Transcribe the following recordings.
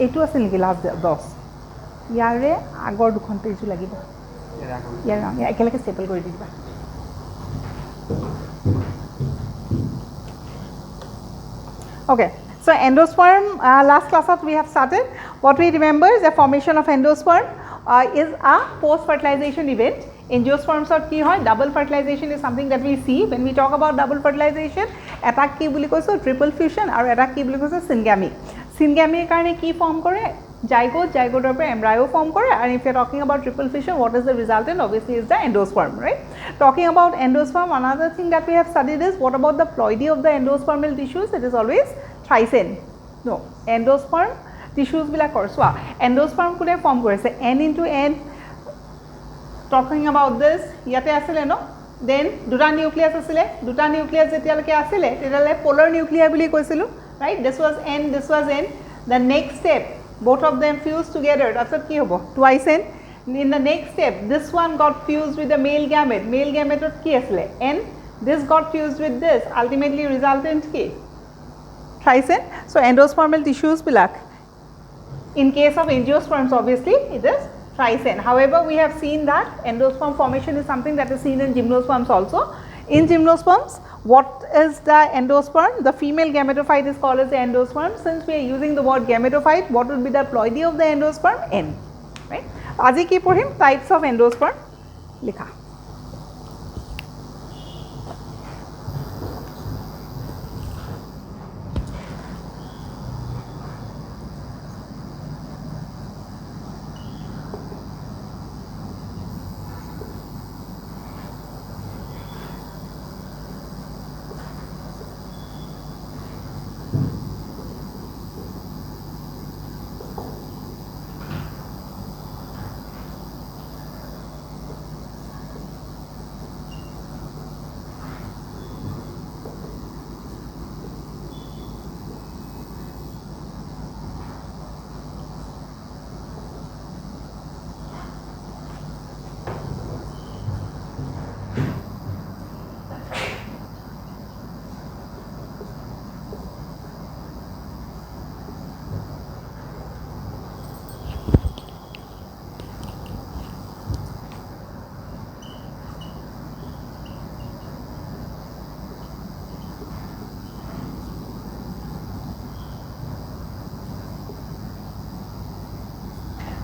এইটো আছে নেকি লাষ্ট 10 ইয়াৰে আগৰ দুখন পেজো লাগিব ইয়াৰ একেলগে ষ্টেপল কৰি দিবা Okay, so endosperm, last class we have started. What we remember is the formation of endosperm is a post-fertilization event. Angiosperms are key hoy, double fertilization is something that we see when we talk about double fertilization. Attack ki boli koiso triple fusion or attack ki boli koiso syngamy. Syngamy karone ki form kore? Zygote, zygote or embryo form kore, and if you are talking about triple fission, what is the resultant? Obviously is the endosperm, right? Talking about endosperm, another thing that we have studied is what about the ploidy of the endospermal tissues? It is always trisane. No, endosperm tissues bilak korsoa. Endosperm kune form korise n into n. Talking about this, yate asile no? Then duta nucleus asile, duta nucleus jetialeke asile, tetale polar nuclei boli koisilu, right? This was n, this was n. The next step, both of them fused together. That's what ki hobo? Twice n. In the next step, this one got fused with the male gamete. Male gamete ki asile n. This got fused with this. Ultimately, resultant ki trisane. So endospermal tissues bilak. In case of angiosperms, obviously it is trisane. However, we have seen that endosperm formation is something that is seen in gymnosperms also. In gymnosperms, what is the endosperm? The female gametophyte is called as the endosperm. Since we are using the word gametophyte, what would be the ploidy of the endosperm? N. Right? Aji ki porhim types of endosperm likha.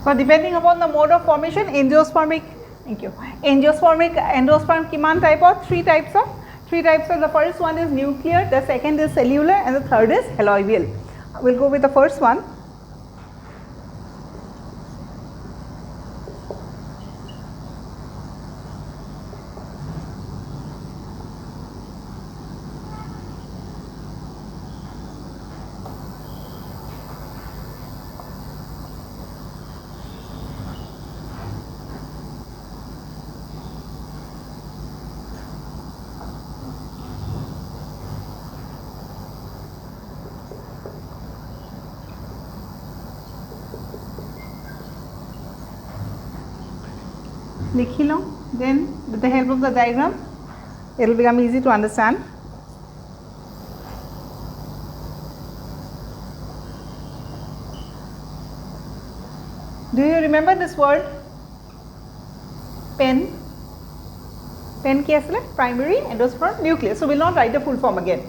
So depending upon the mode of formation, angiospermic, thank you, angiospermic endosperm kiman type of? Three types of. The first one is nuclear, the second is cellular, and the third is haloidal. We'll go with the first one. Likhi lo, then with the help of the diagram, it will become easy to understand. Do you remember this word? Pen. Pen ki asile? Primary endosperm nucleus. So we will not write the full form again.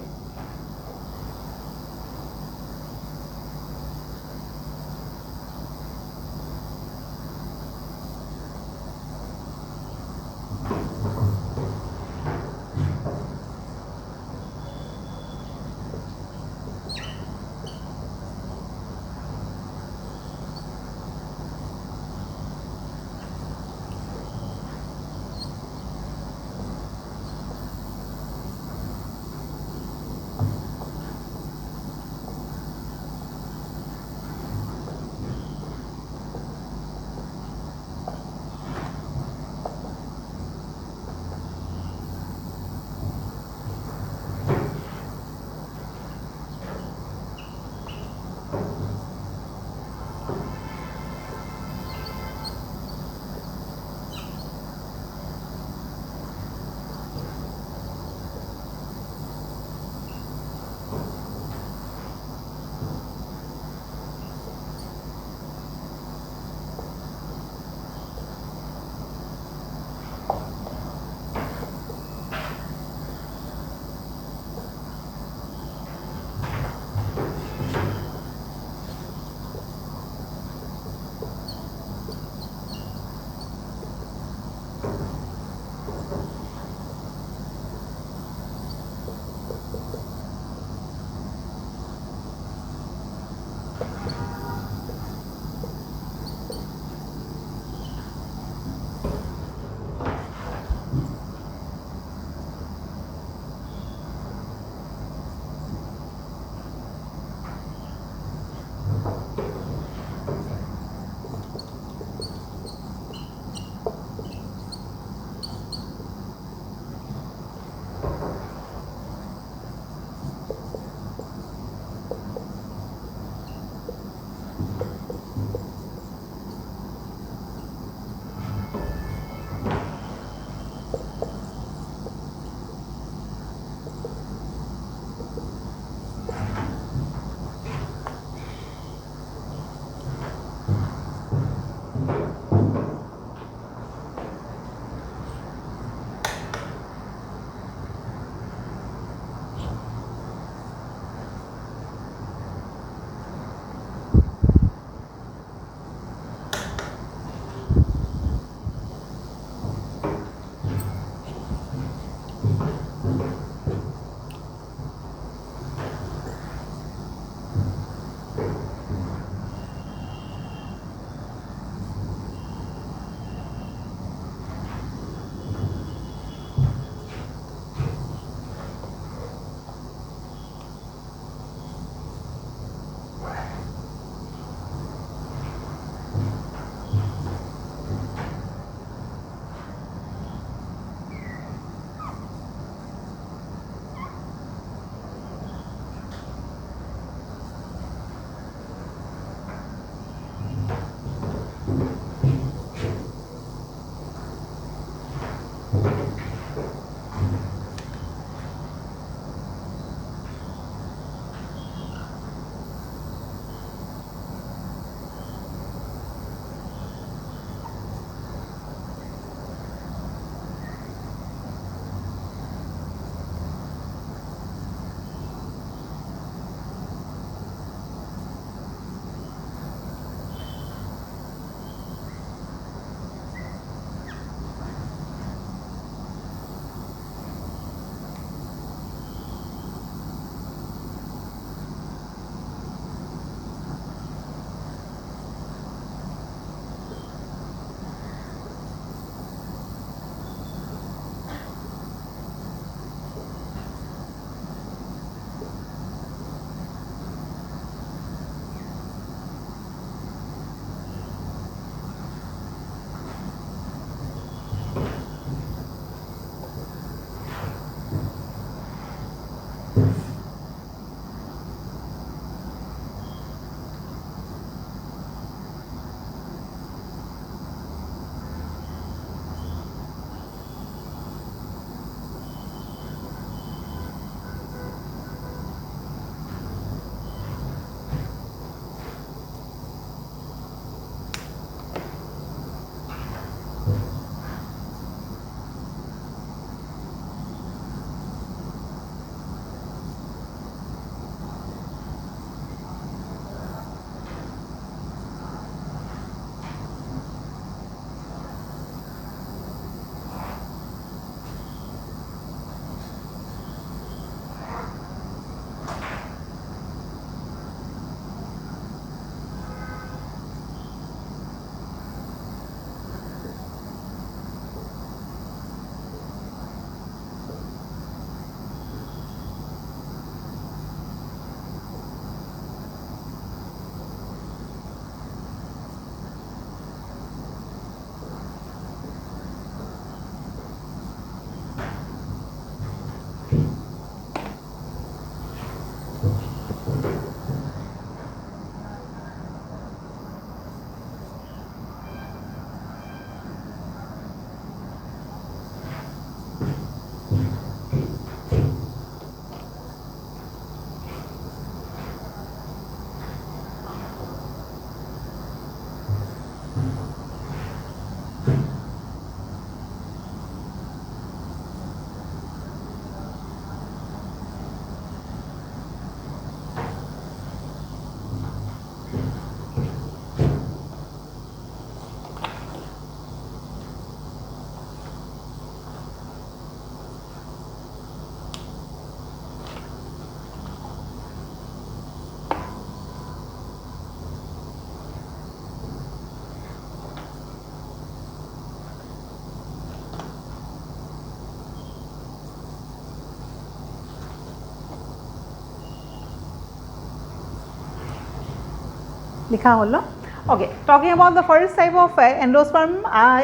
likha hol no? Okay, talking about the first type of endosperm,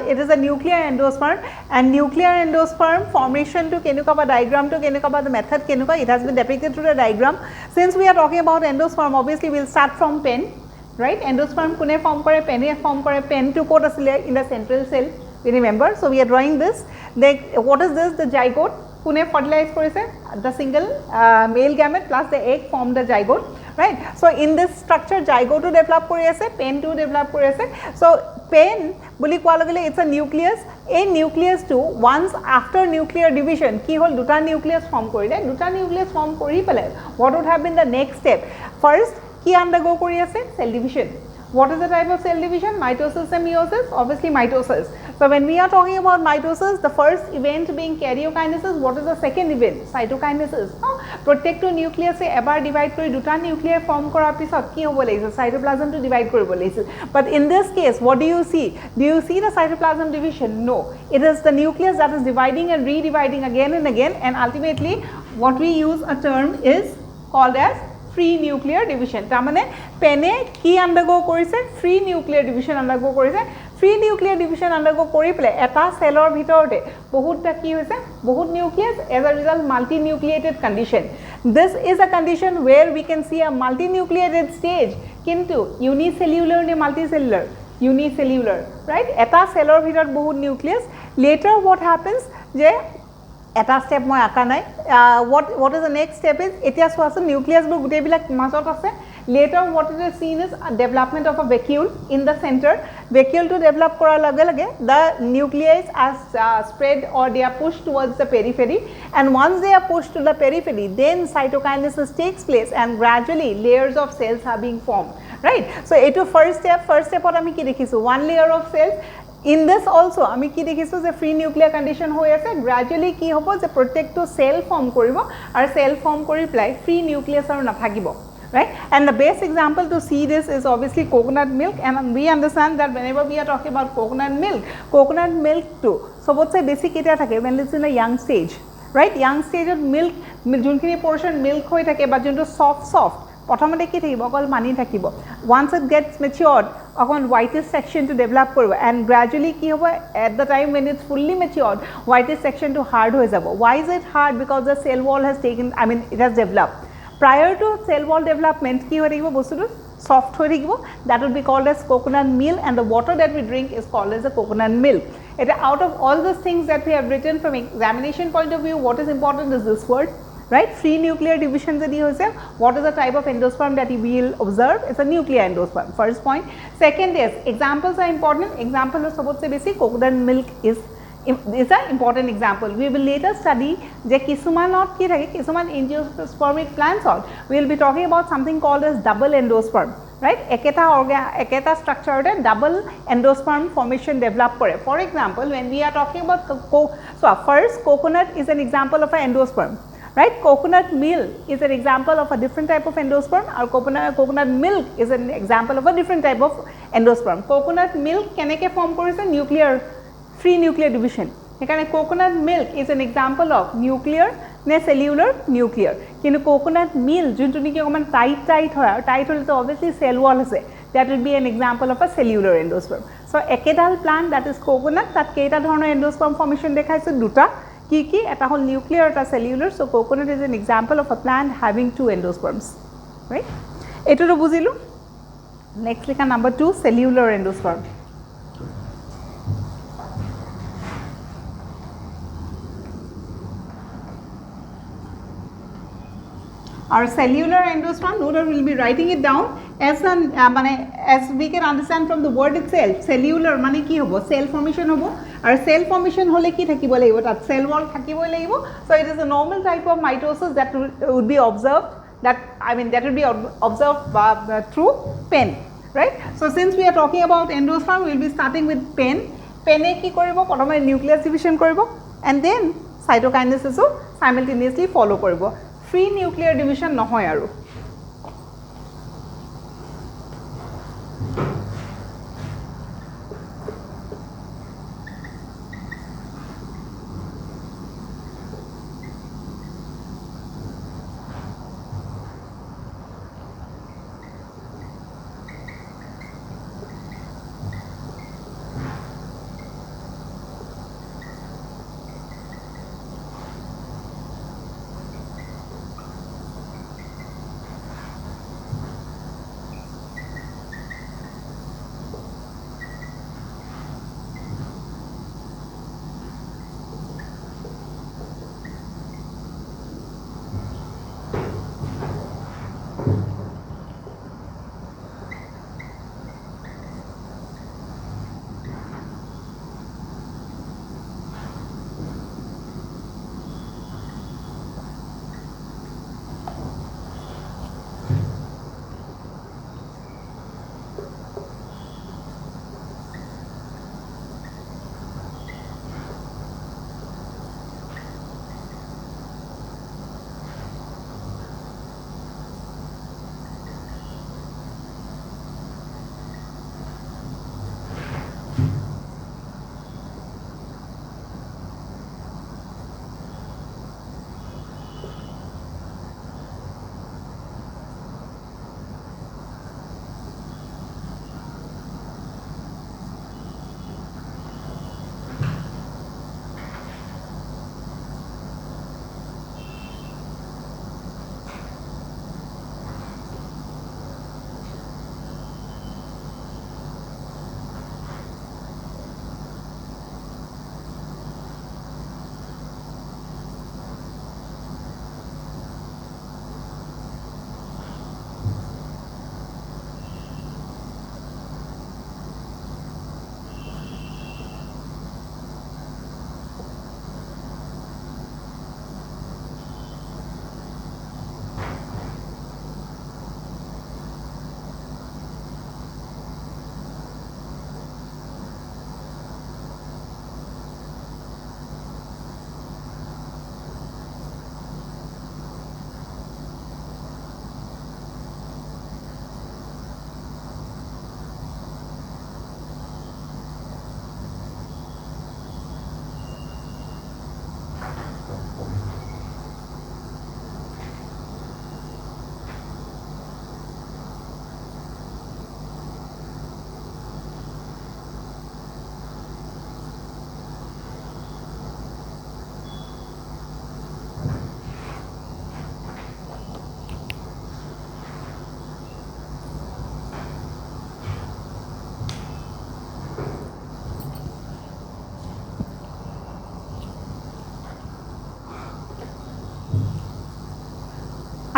it is a nuclear endosperm, and nuclear endosperm formation to kenuka ba diagram to kenuka ba the method kenuka, it has been depicted through the diagram. Since we are talking about endosperm, obviously we will start from pen, right? Endosperm kune form kore, pen form kore, pen to kot asile in the central cell, we remember. So we are drawing this. What is this? The zygote kune fertilize korise, the single male gamete plus the egg form the zygote. Right. So in this structure, zygote to develop kori ase, pen to develop kori ase. So pen buli koa logile it's a nucleus. A nucleus to once after nuclear division, ki hol duta nucleus form korile, duta nucleus form kori pale. What would have been the next step? First, ki undergo kori ase? Cell division. What is the type of cell division? Mitosis and meiosis? Obviously mitosis. So when we are talking about mitosis, the first event being karyokinesis, what is the second event? Cytokinesis. Protecto nucleus se ebar divide kori duta nuclei form korar pisot ki hobo lagisil? Cytoplasm to divide koribo lagisil. But in this case, what do you see? Do you see the cytoplasm division? No. It is the nucleus that is dividing and redividing again and again, and ultimately what we use a term is called as free nuclear division. Tamane pene ki undergo korise? Free nuclear division undergo korise. Free nuclear division undergo kori pele eta cellor bhitorte bahut ta ki hoise? Bahut nucleus, as a result multinucleated condition. This is a condition where we can see a multinucleated stage, kintu unicellular ne multicellular? Unicellular, right? Eta cellor bhitor bahut nucleus. Later what happens? Je eta step moi aka nai. What is the next step is etia soason nucleus bo gutei bilak mazot ase. Later what it is seen is a development of a vacuole in the center. Vacuole to develop kora lage lage the nuclei are spread or they are pushed towards the periphery, and once they are pushed to the periphery, then cytokinesis takes place and gradually layers of cells are being formed, right? So eto first step ot ami ki dekhisu one layer of cells. In this also ami ki dekhisu je free nuclear condition hoi ase, gradually ki hobo je protecto cell form koribo ar cell form kori play free nucleus aru nathakibo, right? And the best example to see this is obviously coconut milk, and we understand that whenever we are talking about coconut milk too sobotse basic eta thake when it's in a young stage, right? Young stage of milk junkhini portion milk hoi thake ba junto soft prothomete ki thakibo okol mani thakibo. Once it gets matured okon whitish section to develop koribo, and gradually ki hobo at the time when it's fully matured whitish section to hard hoi jabo. Why is it hard? Because the cell wall has taken, I mean it has developed. Prior to cell wall development ki hoi thakibo bostutu soft hoi thakibo, that would be called as coconut meal, and the water that we drink is called as a coconut milk. Out of all those things that we have written from examination point of view, what is important is this word, right? Free nuclear division jodi hoise, what is the type of endosperm that we will observe? It's a nuclear endosperm. First point. Second is examples are important. Example is sabotse basic coconut milk is an important example. We will later study je kisumanot ki thake, kisuman angiospermic plants out. We will be talking about something called as double endosperm, right? Eketa structure double endosperm formation develop kore. For example, when we are talking about first coconut is an example of an endosperm, right? Coconut meal is an example of a different type of endosperm, or coconut milk is an example of a different type of endosperm. Coconut milk keneke form korise? Nuclear free nuclear division. Ekane coconut milk is an example of nuclear ne cellular nuclear. Kintu coconut meal juntu niki okoman tight hoy, tight hole to obviously cell wall ase, that will be an example of a cellular endosperm. So ekedal plant, that is coconut, tat keita dhoroner endosperm formation dekhaise duta ki eta hol nuclear eta cellular. So coconut is an example of a plant having two endosperms, right? Eto to buzilu. Next likha number 2, cellular endosperm. Our cellular endosperm, note we will be writing it down as we can understand from the word itself. Cellular mane ki hobo? Cell formation hobo. Our cell formation hole ki thakibo lagibo, tat cell wall thakibo lagibo. So it is a normal type of mitosis that would be observed, that would be observed through pen, right? So since we are talking about endosperm, we will be starting with pen. Pene ki koribo? Protome nucleus division koribo, and then cytokinesis simultaneously follow koribo. Free nuclear division nohoy aru.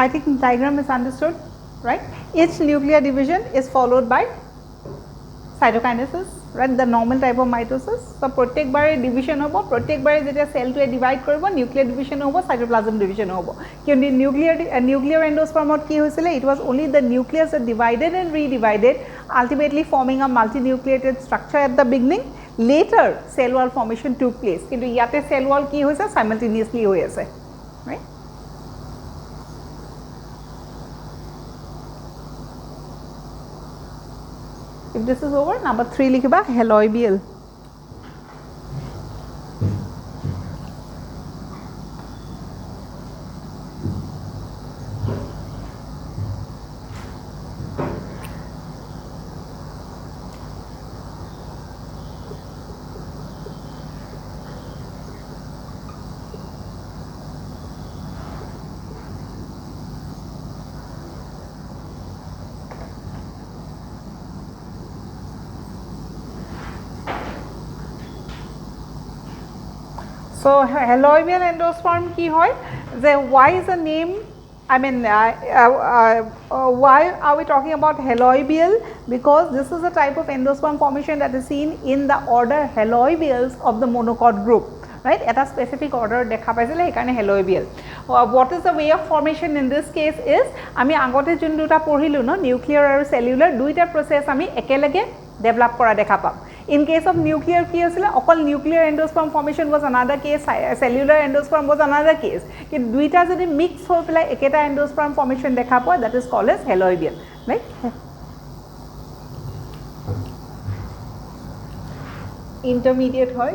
I think diagram is understood, right? Each nuclear division is followed by cytokinesis, right? The normal type of mitosis. So প্ৰত্যেকবাৰে division হ'ব, প্ৰত্যেকবাৰে যেতিয়া সেলটোৱে divide কৰিব nuclear division হ'ব, cytoplasm division হ'ব। কিন্তু nuclear এন্ডোস্পাৰ্মত কি হৈছিল? It was only the nucleus that divided and redivided, ultimately forming a multinucleated structure at the beginning. Later cell wall formation took place. কিন্তু ইয়াতে cell wall কি হৈছে? Simultaneously হৈ আছে, right? If this is over, number 3 likhiba haloibial. So haloibial endosperm ki hoy? Why is the name? I mean, why are we talking about haloibial? Because this is a type of endosperm formation that is seen in the order haloibials of the monocot group, right? At a specific order dekha paisile ekarone haloibial. What is the way of formation in this case is ami agote jun duta porhilu no, nuclear aru cellular duita process ami ekelage develop kora dekha pam. In case of nuclear ki asile okol nuclear endosperm formation was another case, cellular endosperm was another case. Ki duita jodi mix hoi pelai eketa endosperm formation dekha poa, that is called as haloibial, right? Intermediate hoy.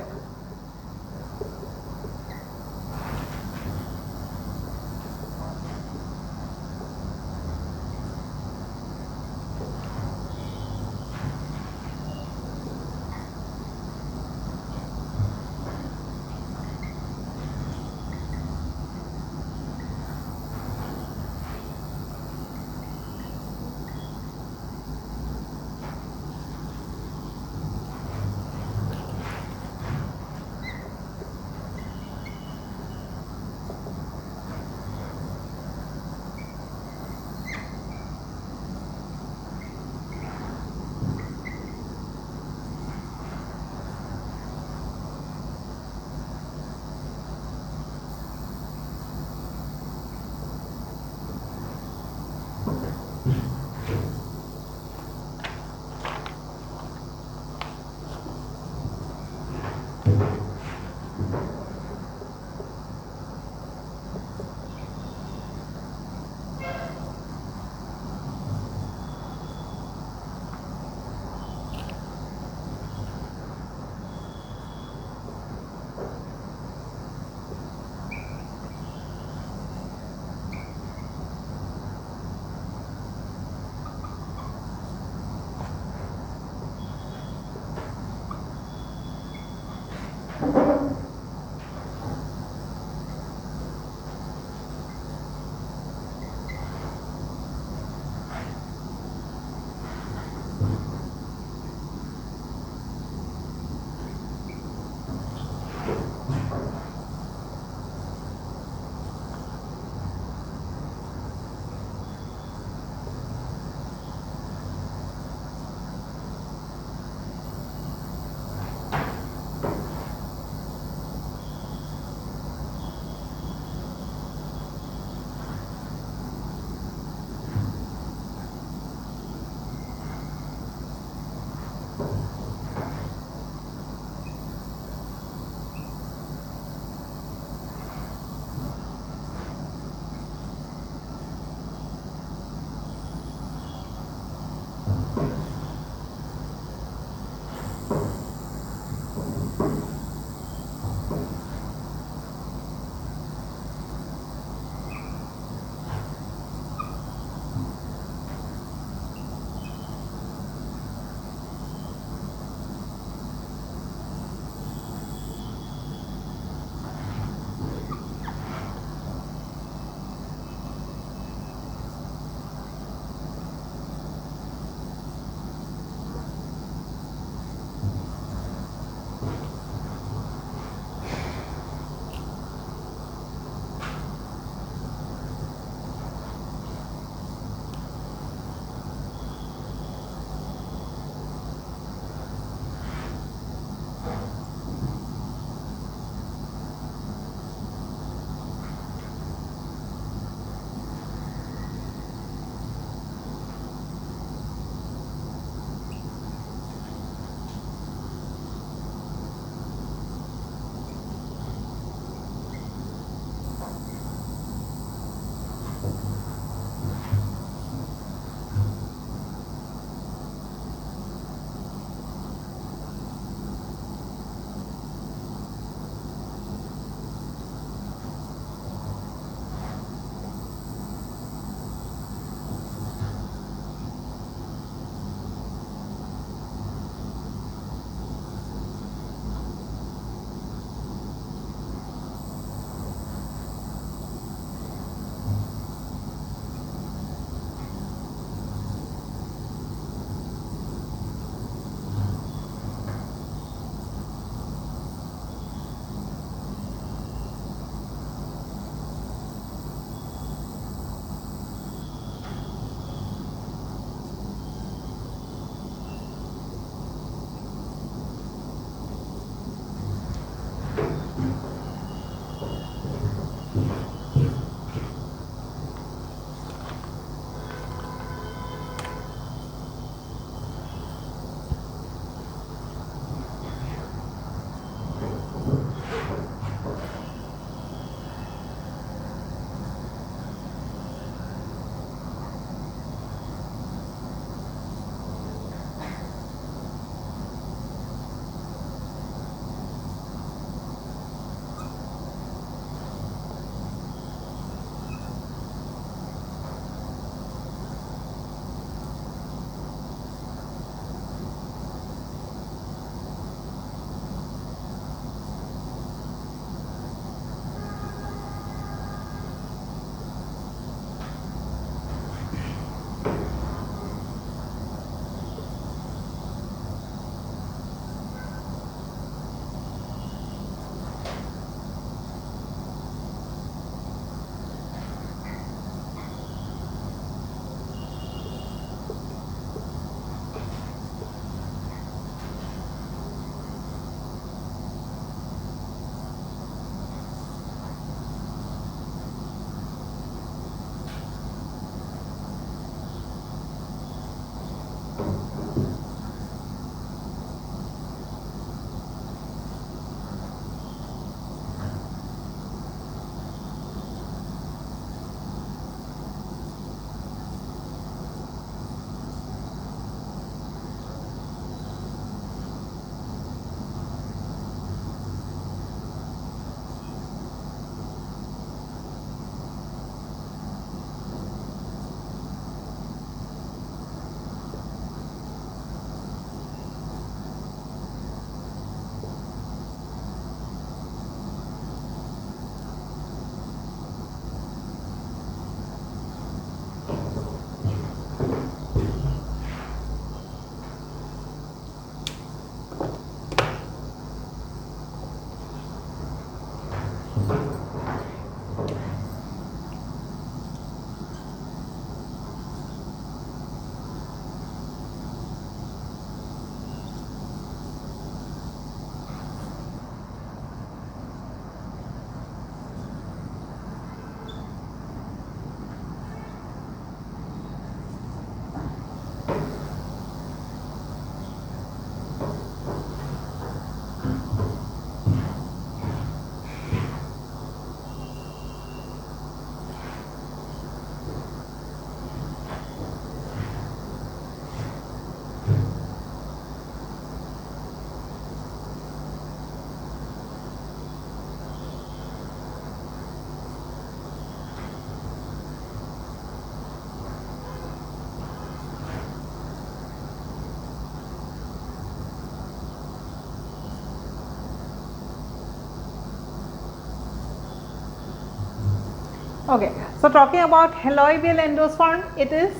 Okay, so talking about haloidal endosperm, it is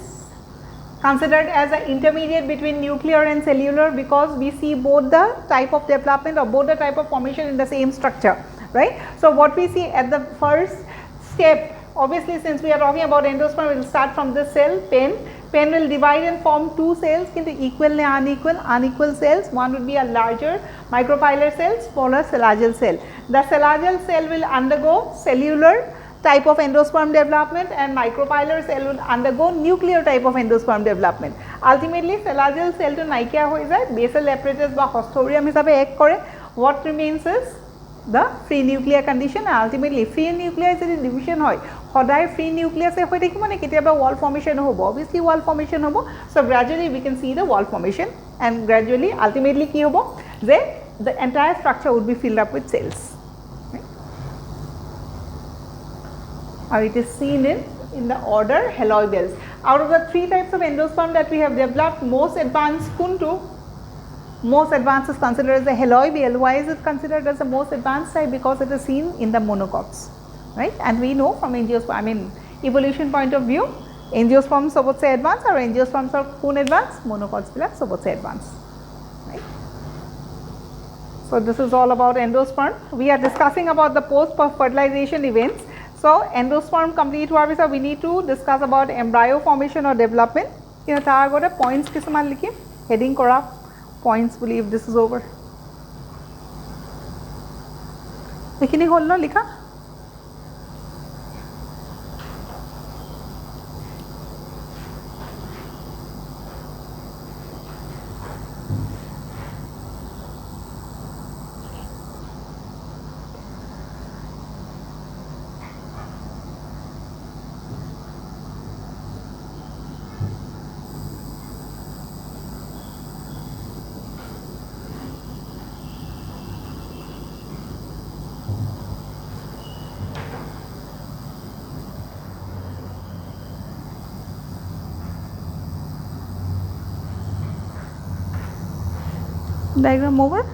considered as an intermediate between nuclear and cellular because we see both the type of development or both the type of formation in the same structure, right. So, what we see at the first step, obviously since we are talking about endosperm, we will start from this cell pen. Pen will divide and form two cells into equal and unequal cells. One would be a larger micropylar cell, smaller collageal cell. The collageal cell will undergo cellular type of endosperm development and micropylar cell will undergo nuclear type of endosperm development. Ultimately, collageal cell to naikya hoi jay, basal apparatus ba hostorium hisabe ek kore. What remains is the free nuclear condition. Ultimately, free nuclear is a division hoy. Hodai free nucleus e hoi thakibone ketiaba wall formation hobo. Obviously, wall formation hobo. So gradually we can see the wall formation and gradually ultimately ki hobo je the entire structure would be filled up with cells. Or it is seen in the order haloidales. Out of the three types of endosperm that we have developed, most advanced kuntu, most advanced is considered as the haloidal. Why is it considered as the most advanced type? Because it is seen in the monocots, right? And we know from angiosperm, I mean evolution point of view, angiosperms sobot se advanced or angiosperms are kun advanced, monocots bilak sobot se advanced, right? So this is all about endosperm. We are discussing about the post-fertilization events. So endosperm complete hoar pisot we need to discuss about embryo formation or development. You know, tar agote points kisuman likhim, heading kora points believe this is over. Ekhini hol no likha? Diagram over.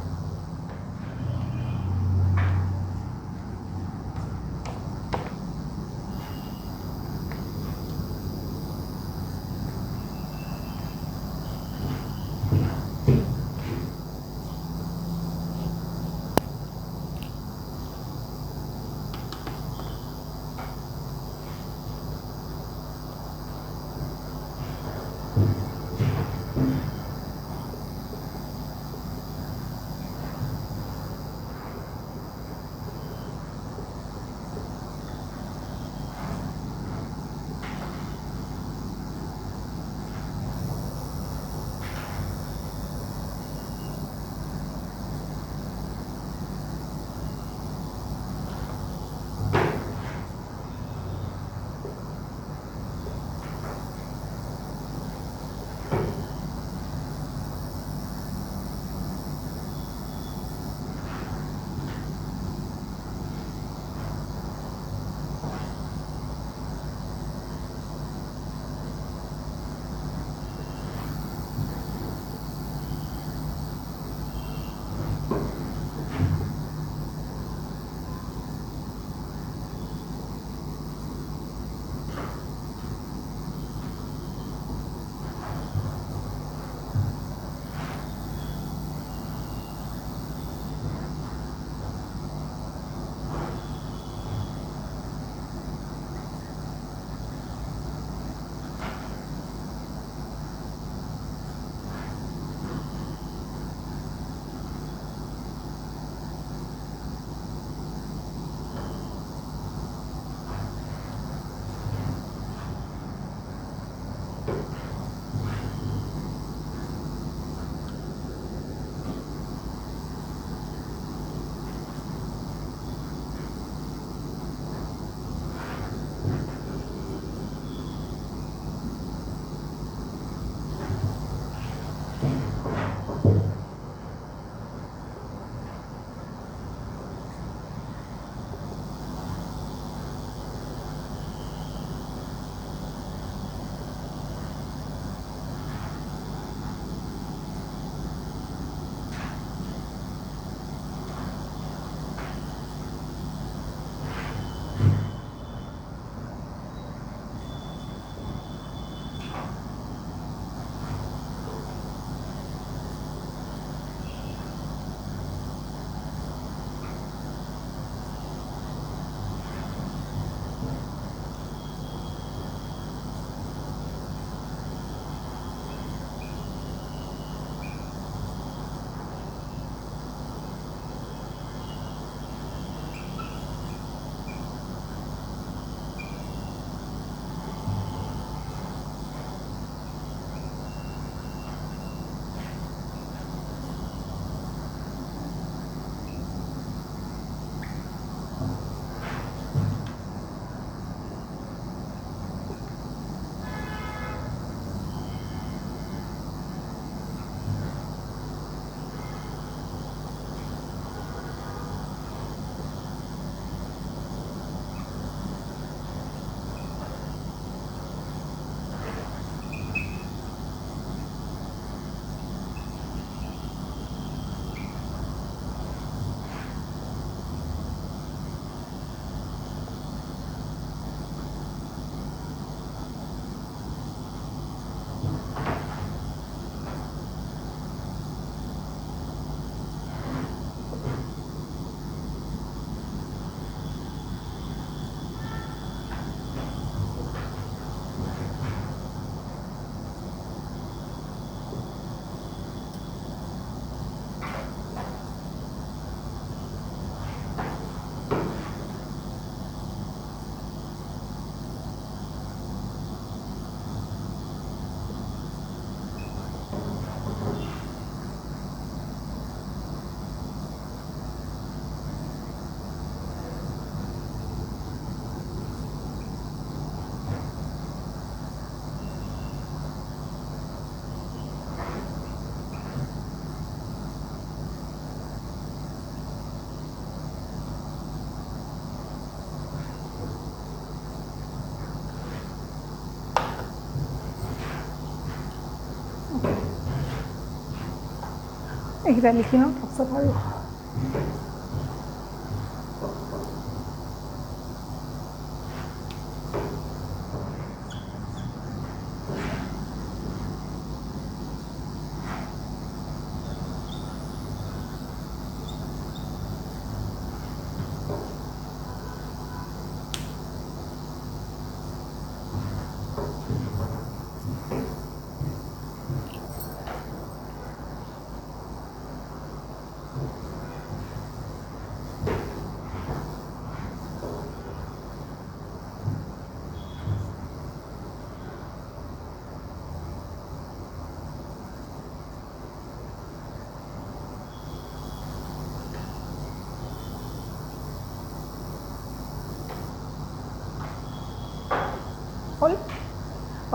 এইকেইটা লিখি লওঁ তাৰপিছত আৰু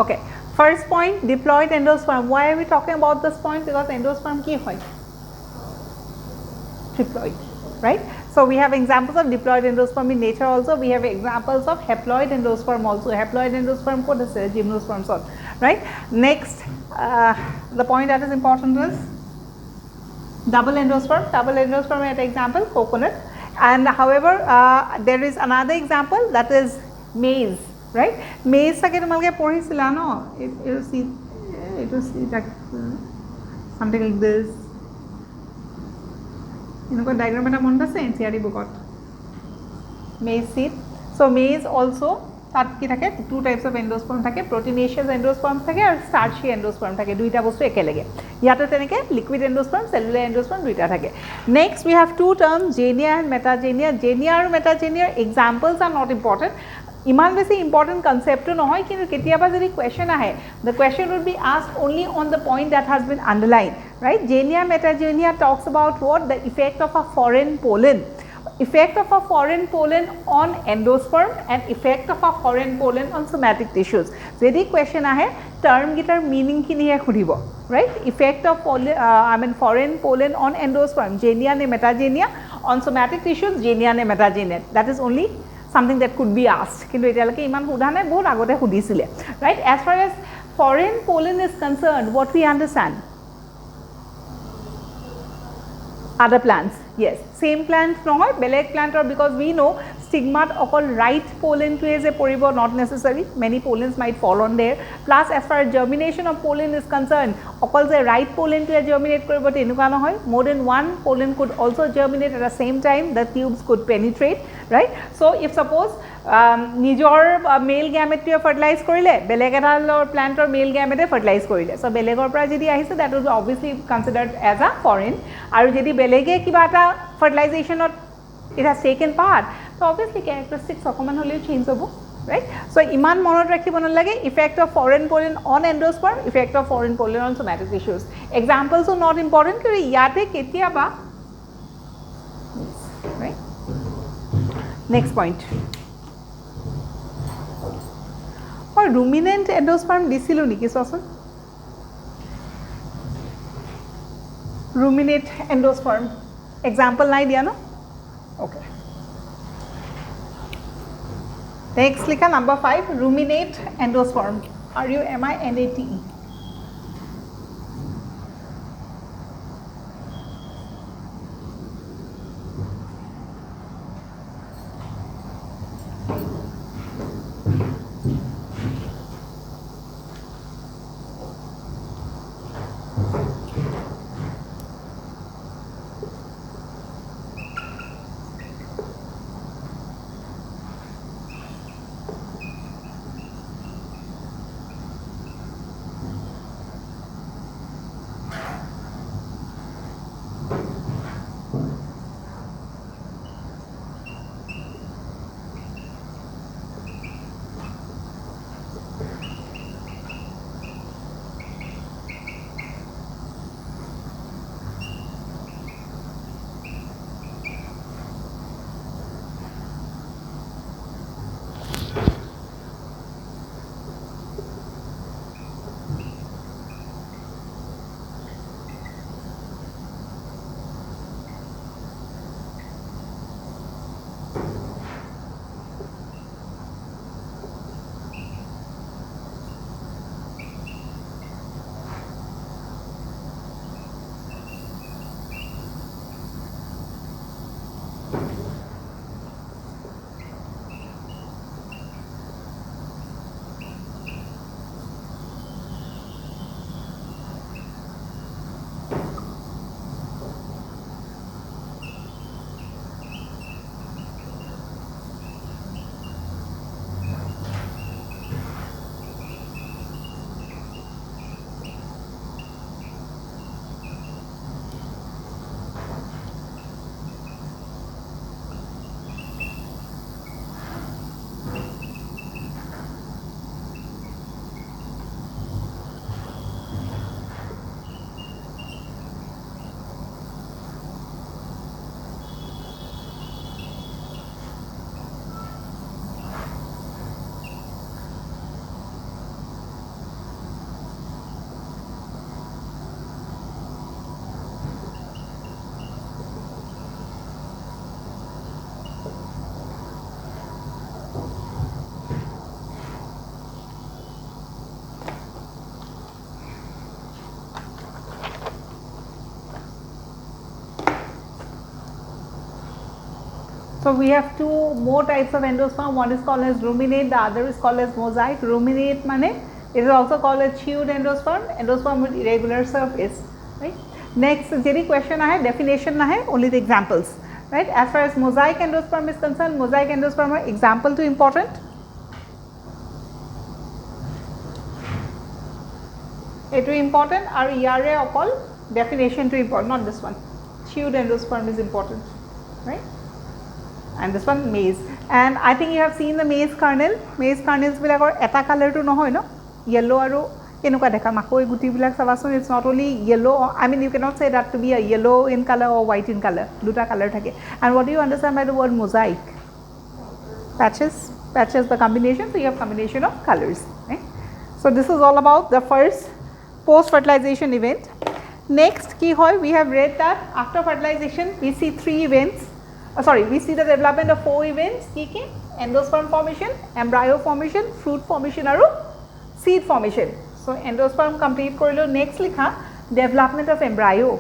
Okay, first point, diploid endosperm. Why are we talking about this point? Because endosperm ki hoy? Triploid, right? So we have examples of diploid endosperm in nature also. We have examples of haploid endosperm also. Haploid endosperm ko ase gymnosperms all, right? Next, the point that is important is double endosperm. Double endosperm is an example, coconut. And however, there is another example that is maize. Right? Maize sake tumalke porisila no? It will see like something like this. Enoko diagram eta mon ase NCERT bookot. Maize seed. So maize also tat ki thake two types of endosperm thake, proteinaceous endosperm thake aru starchy endosperm thake, duita bostu ekelege. Yato teneke liquid endosperm, cellular endosperm duita thake. Next we have two terms, genia and metagenia. Genia aru metagenia examples are not important. ইমান বেছি important কনচেপ্টটো নহয়, কিন্তু কেতিয়াবা যদি question আহে, the question would be asked only on the point that has been underlined, right? Genia metagenia talks about what? The effect of a foreign pollen. Effect of a foreign pollen on endosperm and effect of a foreign pollen on somatic tissues. যদি question আহে, term guitar meaning খিনিহে সুধিব, right? Effect of foreign pollen on endosperm, genia ne metagenia, on somatic tissues, genia ne metagenia. That is only something that could be asked. Kintu etyalake iman hudha nai, bahut agote hudisile, right? As far as foreign pollen is concerned, what we understand? Other plants, yes, same plant nohoy, beleg plant, or because we know stigmat okol right pollen to is a poribo, not necessary, many pollens might fall on there. Plus as far as germination of pollen is concerned, okol the right pollen to germinate koribo tenuka nohoy, more than one pollen could also germinate at the same time, the tubes could penetrate, right? So if suppose nijor male gamete to fertilize korile, beleg eta plant or male gamete fertilize korile, so belegor pora jodi ahise, that will be obviously considered as a foreign. Aru jodi belege kiba eta fertilization or it has taken part, so obviously characteristics okoman hole change hobo, right? So iman monot rakhibo nalage, effect of foreign pollen on endosperm, effect of foreign pollen on somatic tissues. Examples are not important, because yate ketia ba, right? Next point. Or ruminant endosperm disilu niki sosun? Ruminate endosperm example nai dia no? Okay. Next likha number 5, ruminate endosperm, RUMINATE. So we have two more types of endosperm. One is called as ruminate, the other is called as mosaic. Ruminate mane, it is also called as chewed endosperm, endosperm with irregular surface, right. Next, any question I have, definition I have, only the examples, right. As far as mosaic endosperm is concerned, mosaic endosperm are example to important. It is important, or ERA or call definition to important, not this one. Chewed endosperm is important, right. And this one maize, and I think you have seen the maize kernel. Maize kernels bilakor eta color to nohoy no, yellow aru kenuka dekha makoi guti bilak sabason, it's not only yellow, I mean you cannot say that to be a yellow in color or white in color, duta color thake. And what do you understand by the word mosaic? Patches, patches the combination, so you have combination of colors, right. So this is all about the first post fertilization event. Next ki hoy, we have read that after fertilization we see 3 events. We see the development of 4 events, endosperm formation, embryo formation, fruit formation aru seed formation. So endosperm complete korilo. Next likha development of embryo.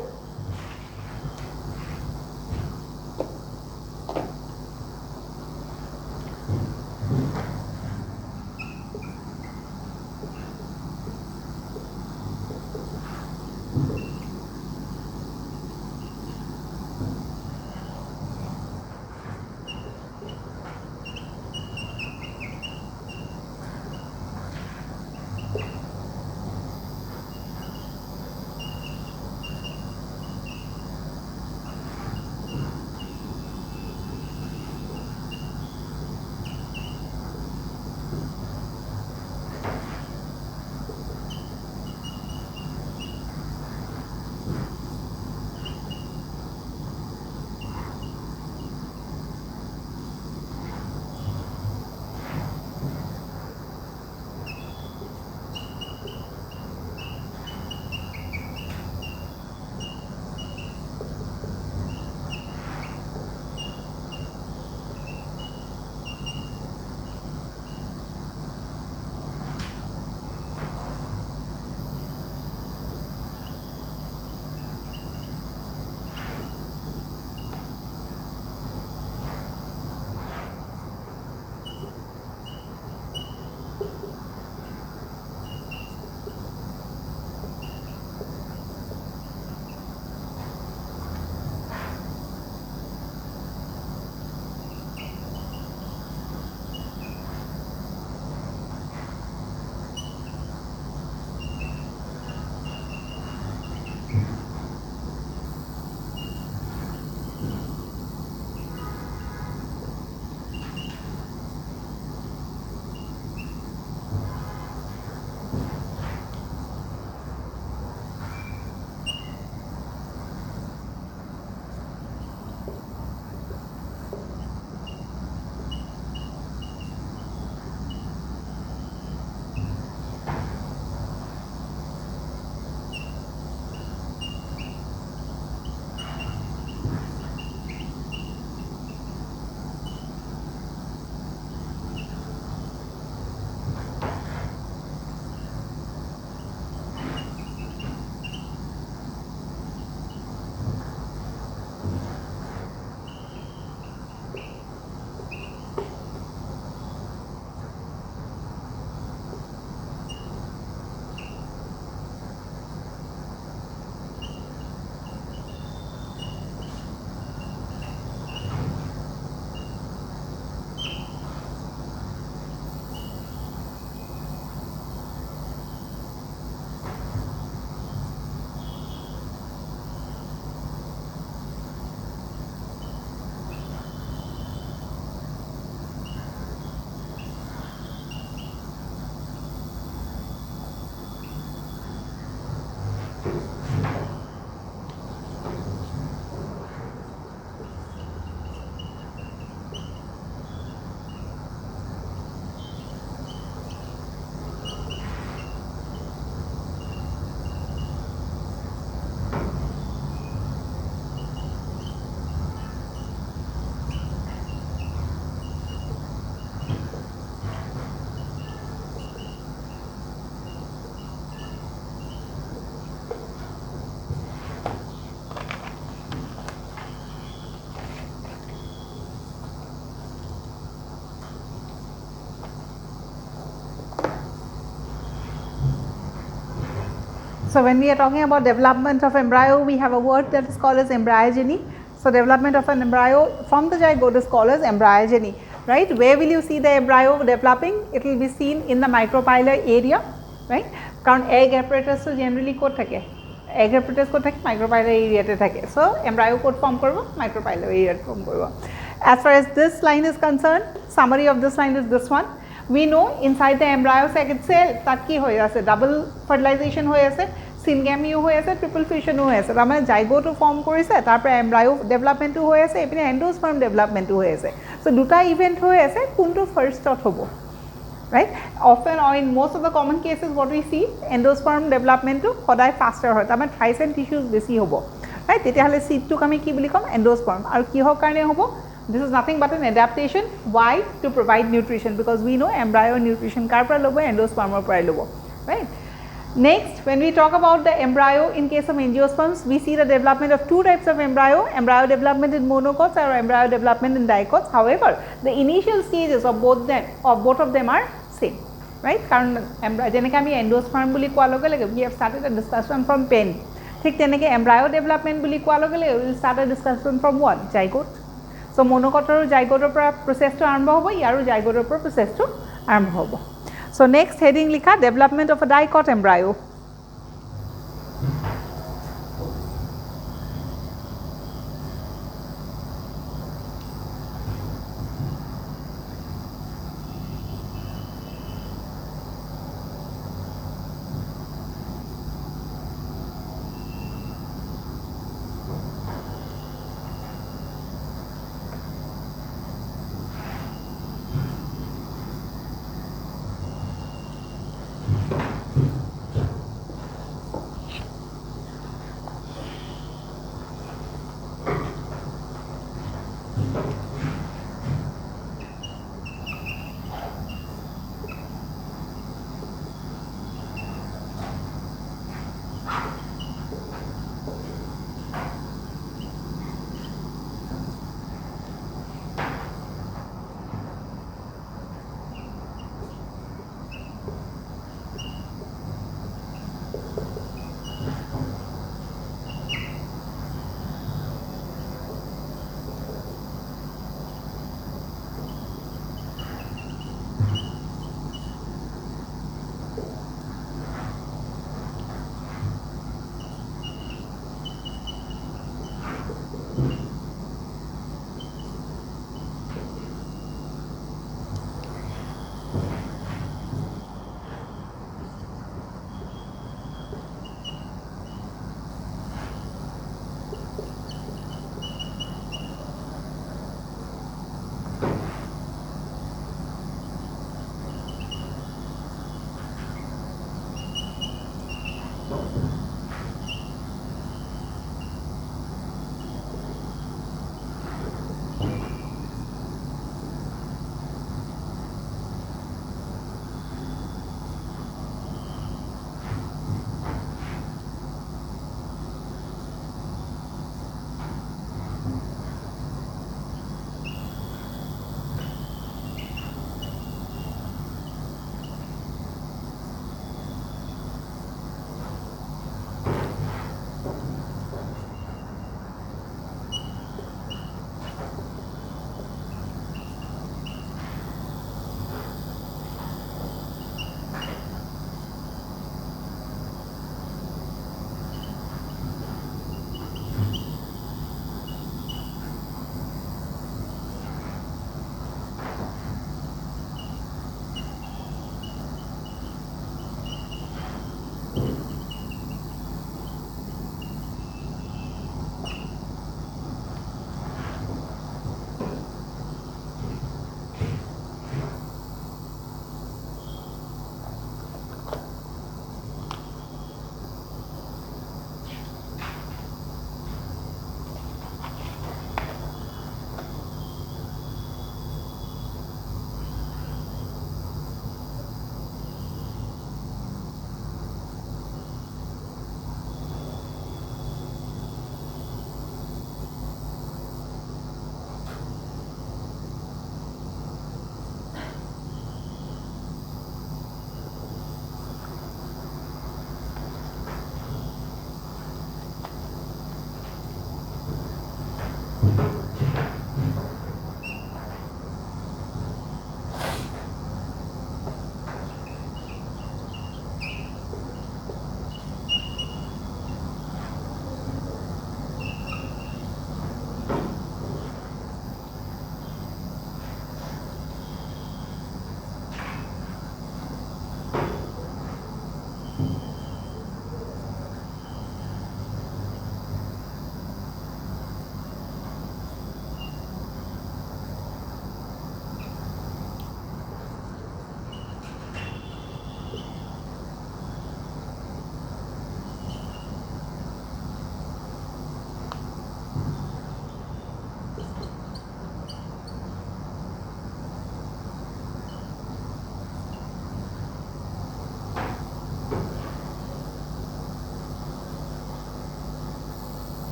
So when we are talking about development of embryo, we have a word that is called as embryogeny. So development of an embryo from the zygote is called as embryogeny, right? Where will you see the embryo developing? It will be seen in the micropilar area, right? Because egg apparatus to generally kot thake. Egg apparatus kot thake, micropilar area te thake. So embryo kot form korbo, micropilar area form korbo. As far as this line is concerned, summary of this line is this one. We know inside the embryo sac itself, that ki hoye ase, double fertilization hoye ase, syngamy hoye ase, triple fission hoye ase. Ramai zygote form korise, tarpore embryo development hoye ase, epine endosperm development hoye ase. So duta event hoye ase, kuntu first dot hobo, right? Often or in most of the common cases, what we see, endosperm development to hodai faster hoy. Tarmane thyroid tissues besi hobo, right? Tete hale seed to kami ki boli kom endosperm. Aru ki ho karne hobo? This is nothing but an adaptation. Why? To provide nutrition, because we know embryo nutrition kar pora lobo, endosperm pora lobo, right? Next, when we talk about the embryo in case of angiosperms, we see the development of two types of embryo development in monocots or embryo development in dicots. However, the initial stages of both of them are same, right? Karon jeneke ami endosperm boli koa loge loge we have started a discussion from pen. Thik teneke embryo development boli koa loge loge we will start a discussion from what? Zygote. So monocot aru zygote process to arambho hobo, yaru zygote process to arambho hobo. So next heading likha, development of a dicot embryo.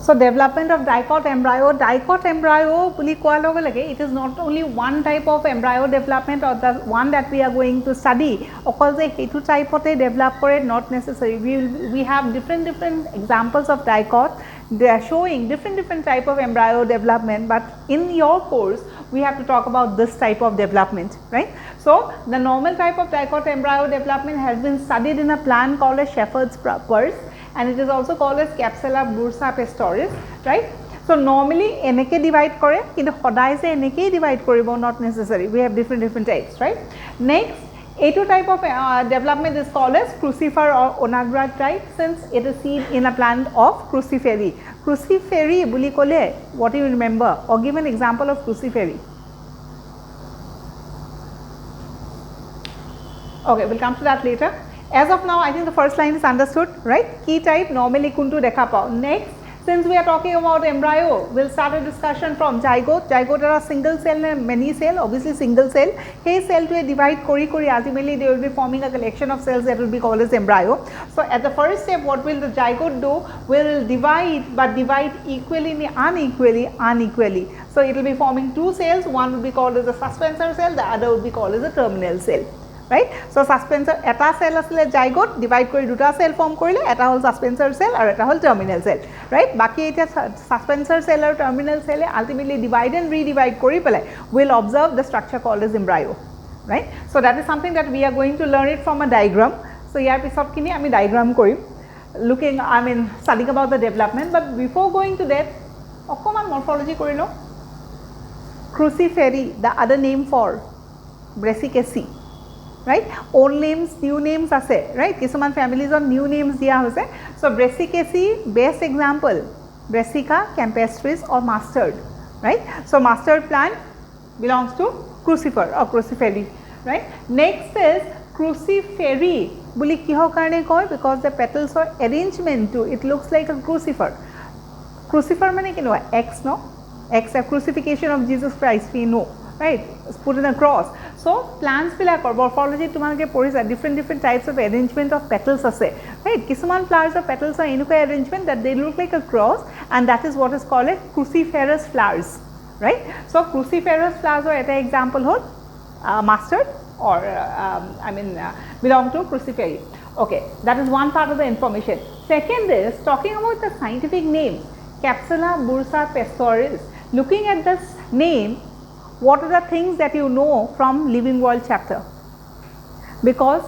So development of dicot embryo buli koa loge lage, it is not only one type of embryo development or the one that we are going to study. Okol je hetu type ote develop kore, not necessary. We have different examples of dicot. They are showing different type of embryo development, but in your course we have to talk about this type of development, right? So the normal type of dicot embryo development has been studied in a plant called as shepherd's purse, and it is also called as Capsula bursa pastoris, right? So normally eneke divide kore, kintu hodai se eneke divide koribo, not necessary. We have different types, right? Next, A2 type of development is called as crucifer or onagra type, since it is seen in a plant of cruciferi. Cruciferi buli kole, what do you remember? Or give an example of cruciferi. Okay, we'll come to that later. As of now, I think the first line is understood, right? Key type normally kuntu dekha pao. Next, since we are talking about embryo, we'll start a discussion from zygote. Zygote are single cell and many cell, obviously single cell. Hey cell to a divide kori, ultimately they will be forming a collection of cells that will be called as embryo. So at the first step, what will the zygote do? Will divide, but divide equally, unequally. So it will be forming two cells, one will be called as a suspensor cell, the other will be called as a terminal cell. Right? So suspensor eta cell asile zygote divide kori duta cell form korile, eta hol suspensor cell or eta hol terminal cell, right? Baki eta suspensor cell or terminal cell ultimately divide and redivide kori pelai will observe the structure called as embryo, right? So that is something that we are going to learn it from a diagram. So yar pisot kini ami diagram korim, looking, studying about the development. But before going to that, okoman morphology korilo. Cruciferi, the other name for Brassicaceae, right? Old names, new names ase, right? Kisuman families on new names diya hoise. So Brassicaceae, best example, Brassica campestris or mustard, right? So mustard plant belongs to crucifer or cruciferi, right? Next is cruciferi. Buli kiho karne koi, because the petals or arrangement to it looks like a crucifer. Crucifer mane kino X, no? X, a crucifixion of Jesus Christ, we know, right? It's put in a cross. So plants bilakor morphology tumalke porisa different types of arrangement of petals ase, right? Kisuman flowers or petals are enuka arrangement that they look like a cross, and that is what is called a cruciferous flowers, right? So cruciferous flowers or eta example hol mustard or belong to cruciferi. Okay, that is one part of the information. Second is talking about the scientific name, Capsula bursa pastoris. Looking at this name, what are the things that you know from Living World chapter? Because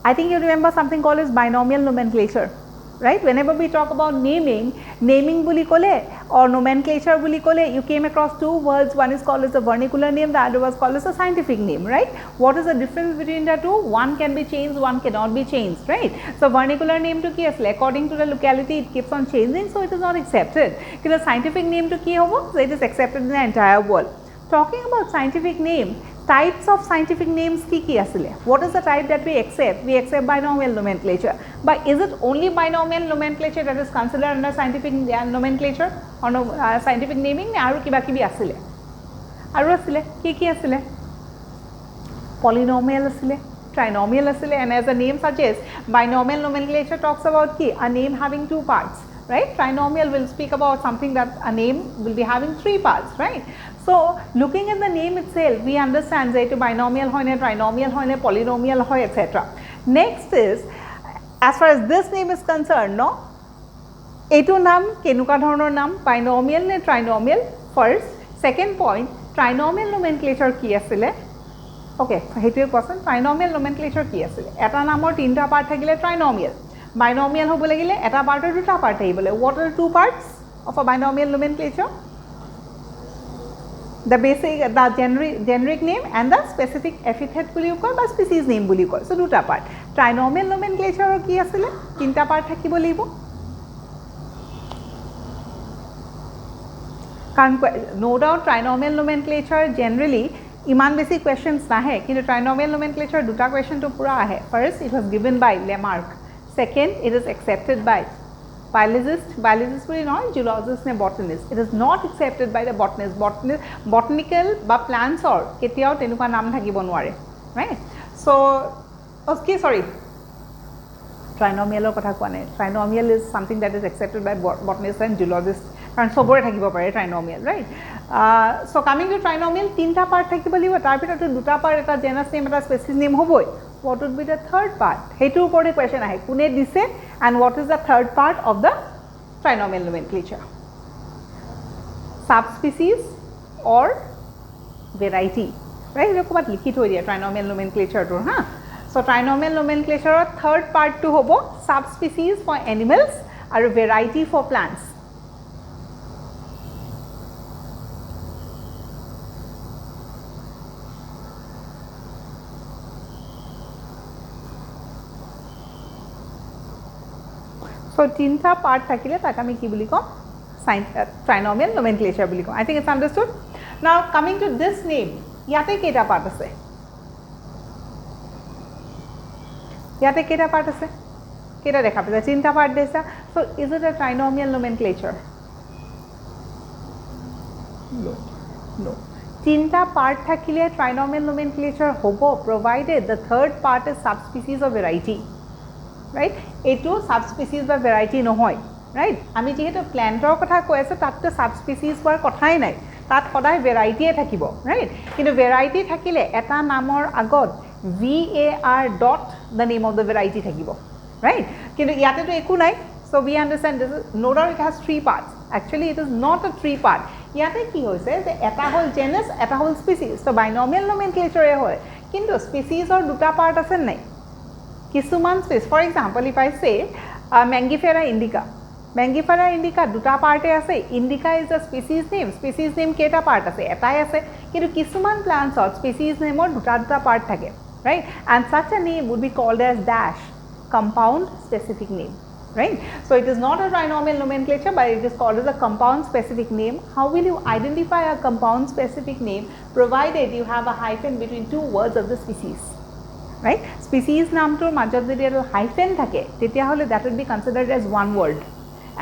I think you remember something called as binomial nomenclature, right? Whenever we talk about naming buli kole or nomenclature buli kole, you came across two words. One is called as a vernacular name, the other was called as a scientific name, right? What is the difference between the two? One can be changed, one cannot be changed, right? So vernacular name to ki asle, according to the locality, it keeps on changing, so it is not accepted. The scientific name to ki hobo, so it is accepted in the entire world. Talking about scientific name, types of scientific names ki asile. What is the type that we accept? We accept binomial nomenclature. But is it only binomial nomenclature that is considered under scientific nomenclature or scientific naming? Aru kiba kibi asile. Aru asile, ki asile? Polynomial asile, trinomial asile, and as the name suggests, binomial nomenclature talks about ki a name having two parts, right? Trinomial will speak about something that a name will be having three parts, right? So looking at the name itself, we understand that binomial hoy ne, trinomial hoy ne, polynomial hoy, etc. Next is, as far as this name is concerned, no, etu nam kenuka dhoroner nam, binomial ne trinomial first. Second point, trinomial nomenclature ki asile. Okay, hetu question, trinomial nomenclature ki asile. Eta namor tinta part thakile trinomial. Binomial hobo lagile eta part or duta part thakibole. What are the two parts of a binomial nomenclature? The basic, the generic name and the specific epithet buli koi ba species name buli koi. So duta part. Trinomial nomenclature ki asile? Tinta part thakibo laibo. No doubt trinomial nomenclature generally iman basic questions nahe, kintu trinomial nomenclature duta question to pura ahe. First, it was given by Lamarck. Second, it is accepted by biologist boli noy, zoologist ne botanist. It is not accepted by the botanist. Botanical ba plants or ketiao tenuka naam thakibo nware, right? So, okay, sorry. ট্ৰাইনমিয়েলৰ কথা কোৱা নাই trinomial is something that is accepted by botanist and zoologist কাৰণ চবৰে থাকিব পাৰে trinomial right so' coming to trinomial তিনিটা part থাকিব লাগিব তাৰ ভিতৰতো দুটা পাৰ্ট এটা জেনাছ নেম এটা স্পেচিছ নেম হ'বই what would be the third part সেইটো ওপৰতে কুৱেশ্যন আহে কোনে দিছে and what is the third part of the trinomial nomenclature subspecies or variety right এইটো ক'ৰবাত লিখি থৈ দিয়া trinomial nomenclature টোৰ হা so trinomial nomenclature third part টো হ'ব subspecies for animals আৰু variety for plants so তিনটা পার্ট থাকিলে তাক আমি কি বুলি কম trinomial nomenclature bully com I think it's understood now coming to this name ইয়াতে কেইটা পার্ট আছে ইয়াতে কেইটা পার্ট আছে কেইটা দেখা পাইছা তিনটা পার্ট দিছা so is it a trinomial nomenclature no তিনটা পার্ট থাকিলে trinomial nomenclature হ'ব provided the third part is subspecies or variety right এটো সাবস্পেসিস বা ভ্যারাইটি নহয় রাইট আমি যেহেতু প্ল্যান্টৰ কথা কৈ আছে তাতটো সাবস্পেসিস হোৱাৰ কথাই নাই তাত সদায় ভ্যারাইটিয়ে থাকিব রাইট কিন্তু ভ্যারাইটি থাকিলে এটা নামৰ আগত var dot the name of the variety থাকিব right কিন্তু ইয়াতেটো একো নাই so we understand this is no doubt it has three parts actually it is not a three part ইয়াতে কি হৈছে যে এটা হল genus এটা হল species so binomial nomenclature হয় কিন্তু species or দুটা part আছে নাই কিছুমান space for example if I say Mangifera indica দুটা পার্টে আছে indica is a species name কেটা পার্ট আছে এটাই আছে কিন্তু কিছুমান প্লান্টছত স্পেসিস নেমৰ দুটা পার্ট থাকে right and such a name would be called as dash compound specific name right so it is not a trinomial nomenclature but it is called as a compound specific name how will you identify a compound specific name provided you have a hyphen between two words of the species right species নামটোৰ মাজত যদি এটা hyphen থাকে তেতিয়া হলে that would be considered as one word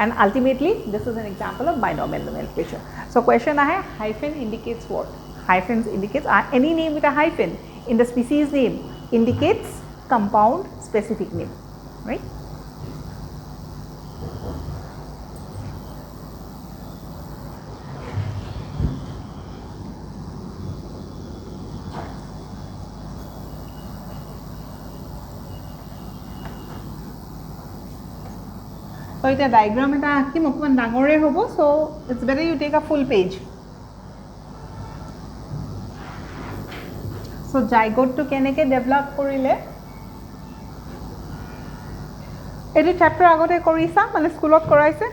and ultimately this is an example of binomial nomenclature so question ahe hyphen indicates what hyphens indicates any name with a hyphen in the species name indicates compound specific name right so এটা diagram এটা আঁকিম অকমান ডাঙৰে হ'ব so it's better you take a full page so zygote to কেনেকে develop কৰিলে এটো chapter আগতে কৰিছা মানে স্কুলত কৰাইছে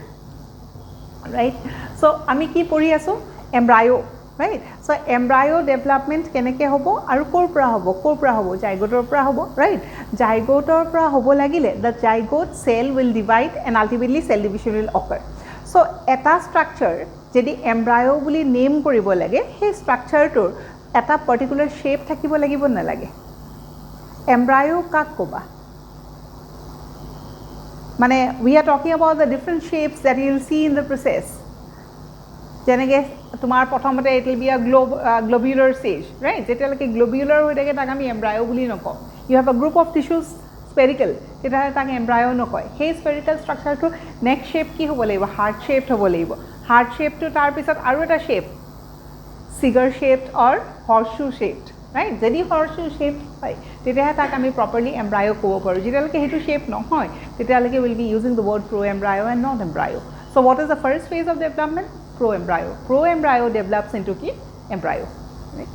right so আমি কি পঢ়ি আছো embryo right so embryo development কেনেকে হ'ব আৰু ক'ৰ পৰা হ'ব zygoteৰ পৰা হ'ব right zygoteৰ পৰা হ'ব লাগিলে the zygote cell will divide and ultimately cell division will occur so এটা structure যদি embryo বুলি নেম কৰিব লাগে সেই structureটোৰ এটা particular shape থাকিব লাগিব না লাগে embryo কাক ক'বা মানে we are talking about the different shapes that you will see in the process যেনেকে তোমাৰ প্ৰথমতে it will be a globular stage right যেতিয়ালৈকে globular হৈ থাকে তাক আমি embryo বুলি নকওঁ you have a group of tissues spherical তেতিয়াহ'লে তাক embryo নকয় সেই spherical structureটো next shape কি হ'ব লাগিব heart shaped হ'ব লাগিব heart shaped তাৰ পিছত আৰু এটা shape cigar shaped or horseshoe shaped right যদি horseshoe shaped হয় তেতিয়াহ'লে তাক আমি properly embryo ক'ব পাৰোঁ যেতিয়ালৈকে সেইটো shape নহয় তেতিয়ালৈকে will be using the word pro embryo and not embryo so what is the first phase of development pro embryo develops into ki embryo right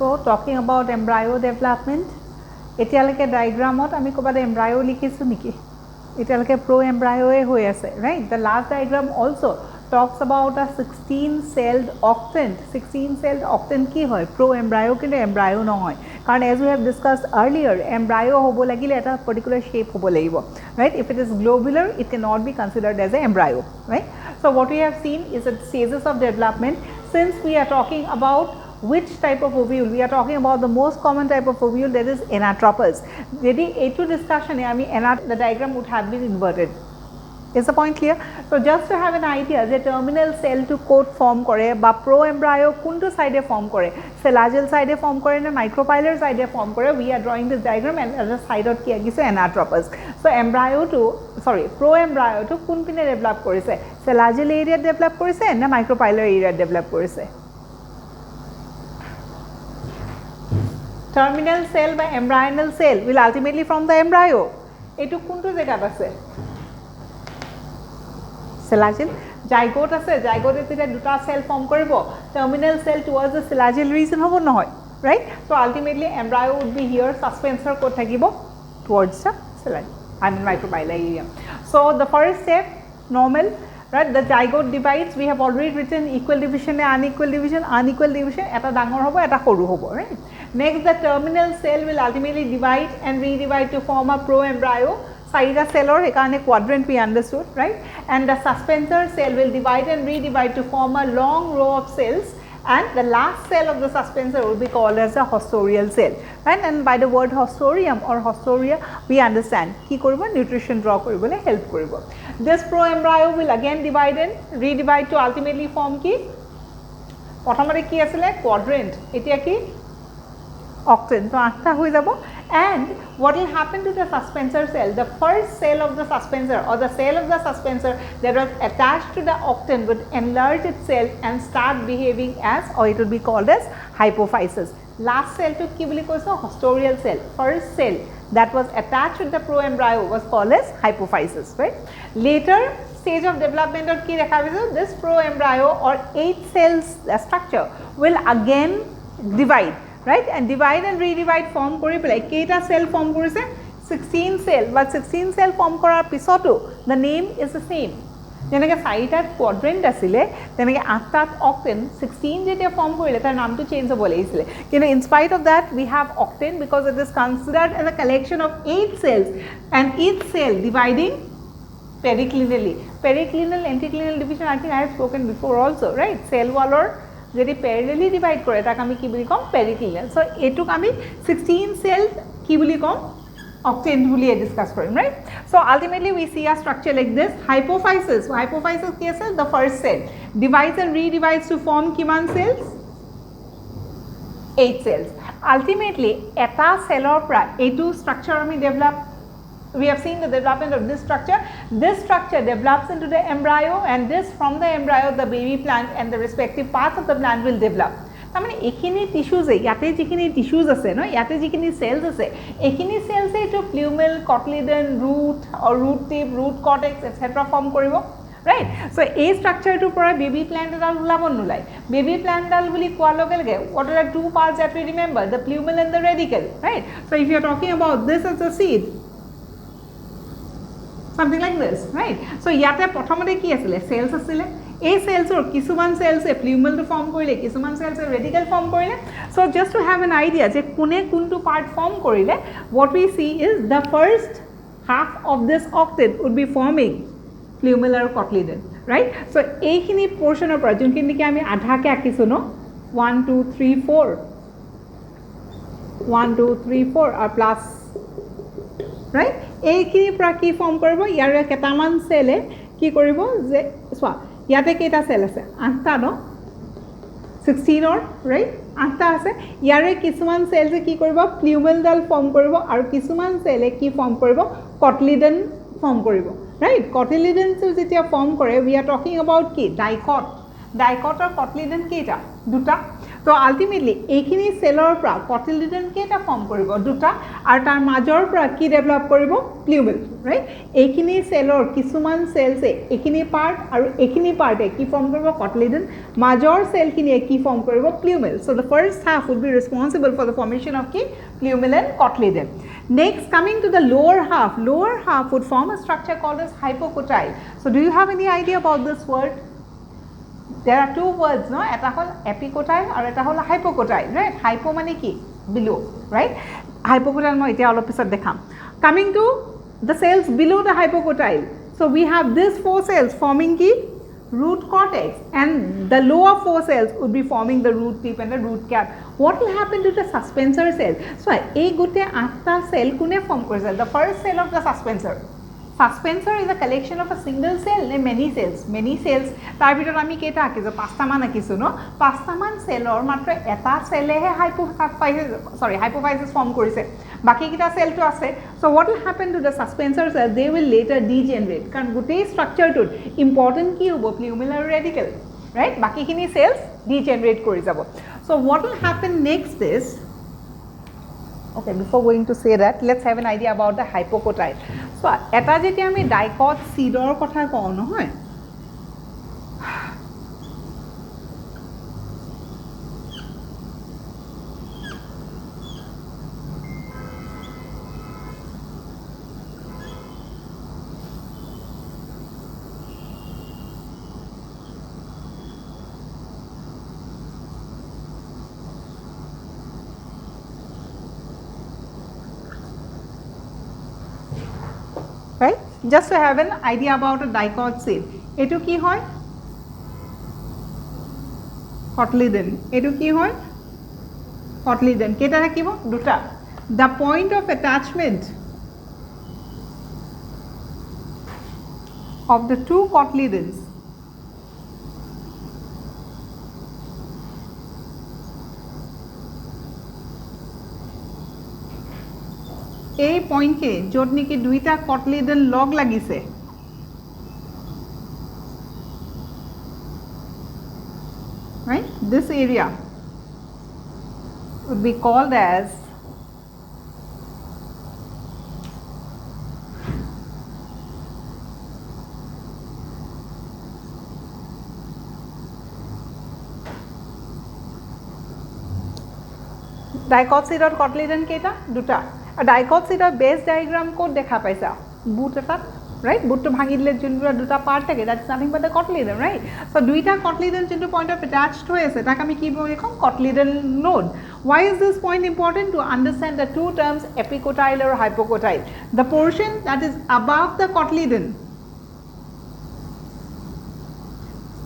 So talking about embryo development, এতিয়ালৈকে ডায়াগ্ৰামত আমি ক'বাত এমব্ৰায়ো লিখিছোঁ নেকি? এতিয়ালৈকে প্ৰ এমব্ৰায়োৱে হৈ আছে, right? The last diagram also talks about a 16-celled octant. 16-celled octant ki hoy? Pro-embryo kintu embryo no hoy. Karan as we have discussed earlier, embryo hobo lagile eta particular shape hobo lagibo, right? If it is globular, it cannot be considered as an embryo, right? So what we have seen is the stages of development. Since we are talking about which type of ovule, we are talking about the most common type of ovule, that is anatropous. Jodi etu discussion e ami the diagram would have been inverted. Is the point clear? So just to have an idea, the terminal cell to coat form kore ba pro-embryo kuntu side e form kore, cellagil side e form kore na micropilar side e form kore, we are drawing this diagram and other side of ki agise anatropous. So pro-embryo to kun pine develop korise, cellagil area develop korise na micropilar area develop korise. Terminal cell by embryonal cell will ultimately form the embryo. Etu kuntu jagat ase? Cellagil. Zygote ase, zygote tira duta cell form koribo, terminal cell towards the cellagil region hobo nohoy, right? So ultimately embryo would be here, suspensor kot thakibo towards the cellagil, I mean micropilar area. So the first step, normal, right? The zygote divides, we have already written equal division and unequal division, eta dangor hobo, eta koru hobo, right? Next, the terminal cell will ultimately divide and redivide to form a pro-embryo. Saida cell or ekane quadrant we understood, right? And the suspensor cell will divide and redivide to form a long row of cells, and the last cell of the suspensor will be called as a hostorial cell. Right? And by the word hostorium or hostoria, we understand ki koribo, nutrition draw koribole help koribo. This pro-embryo will again divide and redivide to ultimately form ki prothomore ki asile quadrant, etia ki octant. So atta hoi jabo. And what will happen to the suspensor cell? The first cell of the suspensor or the cell of the suspensor that was attached to the octant would enlarge itself and start behaving as, or it will be called as hypophysis. Last cell to ki boli koiso hostorial cell. First cell that was attached with the pro-embryo was called as hypophysis, right? Later stage of development of ki dekha biso, this pro-embryo or 8 cells structure will again divide. Right, and divide and redivide form kori pelai keita cell form korise 16 cell, but 16 cell form korar pisoto the name is the same. Jeneke 4টা quadrant asile teneke 8টা octant, 16 jetia form korile tar naam to change hobo lagisile, kintu in spite of that we have octant because it is considered as a collection of 8 cells and each cell dividing periclinally. Periclinal anticlinal division, I think I have spoken before also, right? Cell wall or যদি parallelly divide কৰে তাক আমি কি বুলি কম periclinal. So এটুক আমি 16 cell কি বুলি কম octant bully discuss Karim, right? So ultimately we see a structure like this, hypophysis. So hypophysis কি আছে? The first cell divides and redivides to form কিমান cells? 8 cells. Ultimately এটা cellৰ পৰা এইটো structure আমি develop, we have seen the development of this structure. This structure develops into the embryo, and this from the embryo the baby plant and the respective parts of the plant will develop. I mean ekhini tissues e yate jikhini tissues ase no, yate jikhini cells ase, ekhini cells e to plumel, cotyledon, root or root tip, root cortex etc form koribo, right? So a structure to pora baby plant dal ulabon nulai, baby plant dal boli koa loge loge what are the two parts that we remember, the plumel and the radicle, right? So if you are talking about this as a seed, something like this, right? So yate prothomode ki asile cells asile, a cells or kisuman cells e plumel to form korile, kisuman cells e radical form korile. So just to have an idea je kune kuntu part form korile, what we see is the first half of this octant would be forming plumel or cotyledon, right? So ekhini portion or pora jonkhini ki ami adha ke akisu no, 1 2 3 4 1 2 3 4 or plus, right? এইখিনি পৰা কি form কৰিব, ইয়াৰ কেটামান সেলে কি কৰিব যে সোৱা ইয়াতে কেটা সেল আছে 8টা ন 16 or right 8টা আছে, ইয়াৰে কিছুমান সেলছে কি কৰিব প্লুমেল ডাল ফৰ্ম কৰিব আৰু কিছুমান সেলে কি ফৰ্ম কৰিব কটলিডন ফৰ্ম কৰিব, right? কটলিডন যেতিয়া ফৰ্ম কৰে we are talking about কি ডাইকট, ডাইকট আৰু কটলিডন কেটা দুটা. So ultimately এইখিনি সেলৰ পৰা কটিলিডন কেটা ফৰ্ম কৰিব দুটা আৰু তাৰ মাজৰ পৰা কি ডেভেলপ কৰিব প্লুমেল, ৰাইট? এইখিনি সেলৰ কিছুমান সেলছে এইখিনি পাৰ্ট আৰু এইখিনি পাৰ্টে কি ফৰ্ম কৰিব কটিলিডন, মাজৰ সেলখিনি কি ফৰ্ম কৰিব প্লুমেল. So the first half would be responsible for the formation of কি plumel and cotyledon. Next, coming to the lower half would form a structure called as hypocotyle. So do you have any idea about this word there are two words, no? Eta hol epicotyle aru eta hol hypocotyle, right? Hypo mane ki below, right? Hypocotyle moi etia olop pisot dekham. Coming to the cells below the hypocotyle, so we have these four cells forming ki root cortex, and the lower four cells would be forming the root tip and the root cap. What will happen to the suspensor cell? So ei gote 8ta cell kune form korise? The first cell of the suspensor. Suspensor is a collection of a single cell and many cells. Many cells. Tar bhitor ami keta akiso 5ta man akiso, no? 5ta man cell or matro eta cell he hypophysis form korise. Baki kita cell to ase. So what will happen to the suspensor cells? They will later degenerate. Karon gotei structure to important ki hobo plumal radical, right? Baki kini cells degenerate kori jabo. So what will happen next is, okay, before going to say that, let's have an idea about the hypocotyle. So eta jeti ami dicot seedor kotha kau no hoy, right? Just to have an idea about a dicot seed. Etu ki hoy? Cotyledon. Etu ki hoy? Cotyledon. Keta thakibo? Duta. The point of attachment of the two cotyledons এই পয়েন্টকে যত নেকি দুইটা কটলিডন log লাগিছে, right? This area would be called as dicot seed or cotyledon keta duta. A dicot seed or base diagram code dekha paisa boot eta, right? Boot to bhangi dile junura duta part thake, that's nothing but the cotyledon, right? So duita cotyledon jintu point of attached hoyese taka ami ki boli kom cotyledon node. Why is this point important? To understand the two terms epicotyle or hypocotyle. The portion that is above the cotyledon,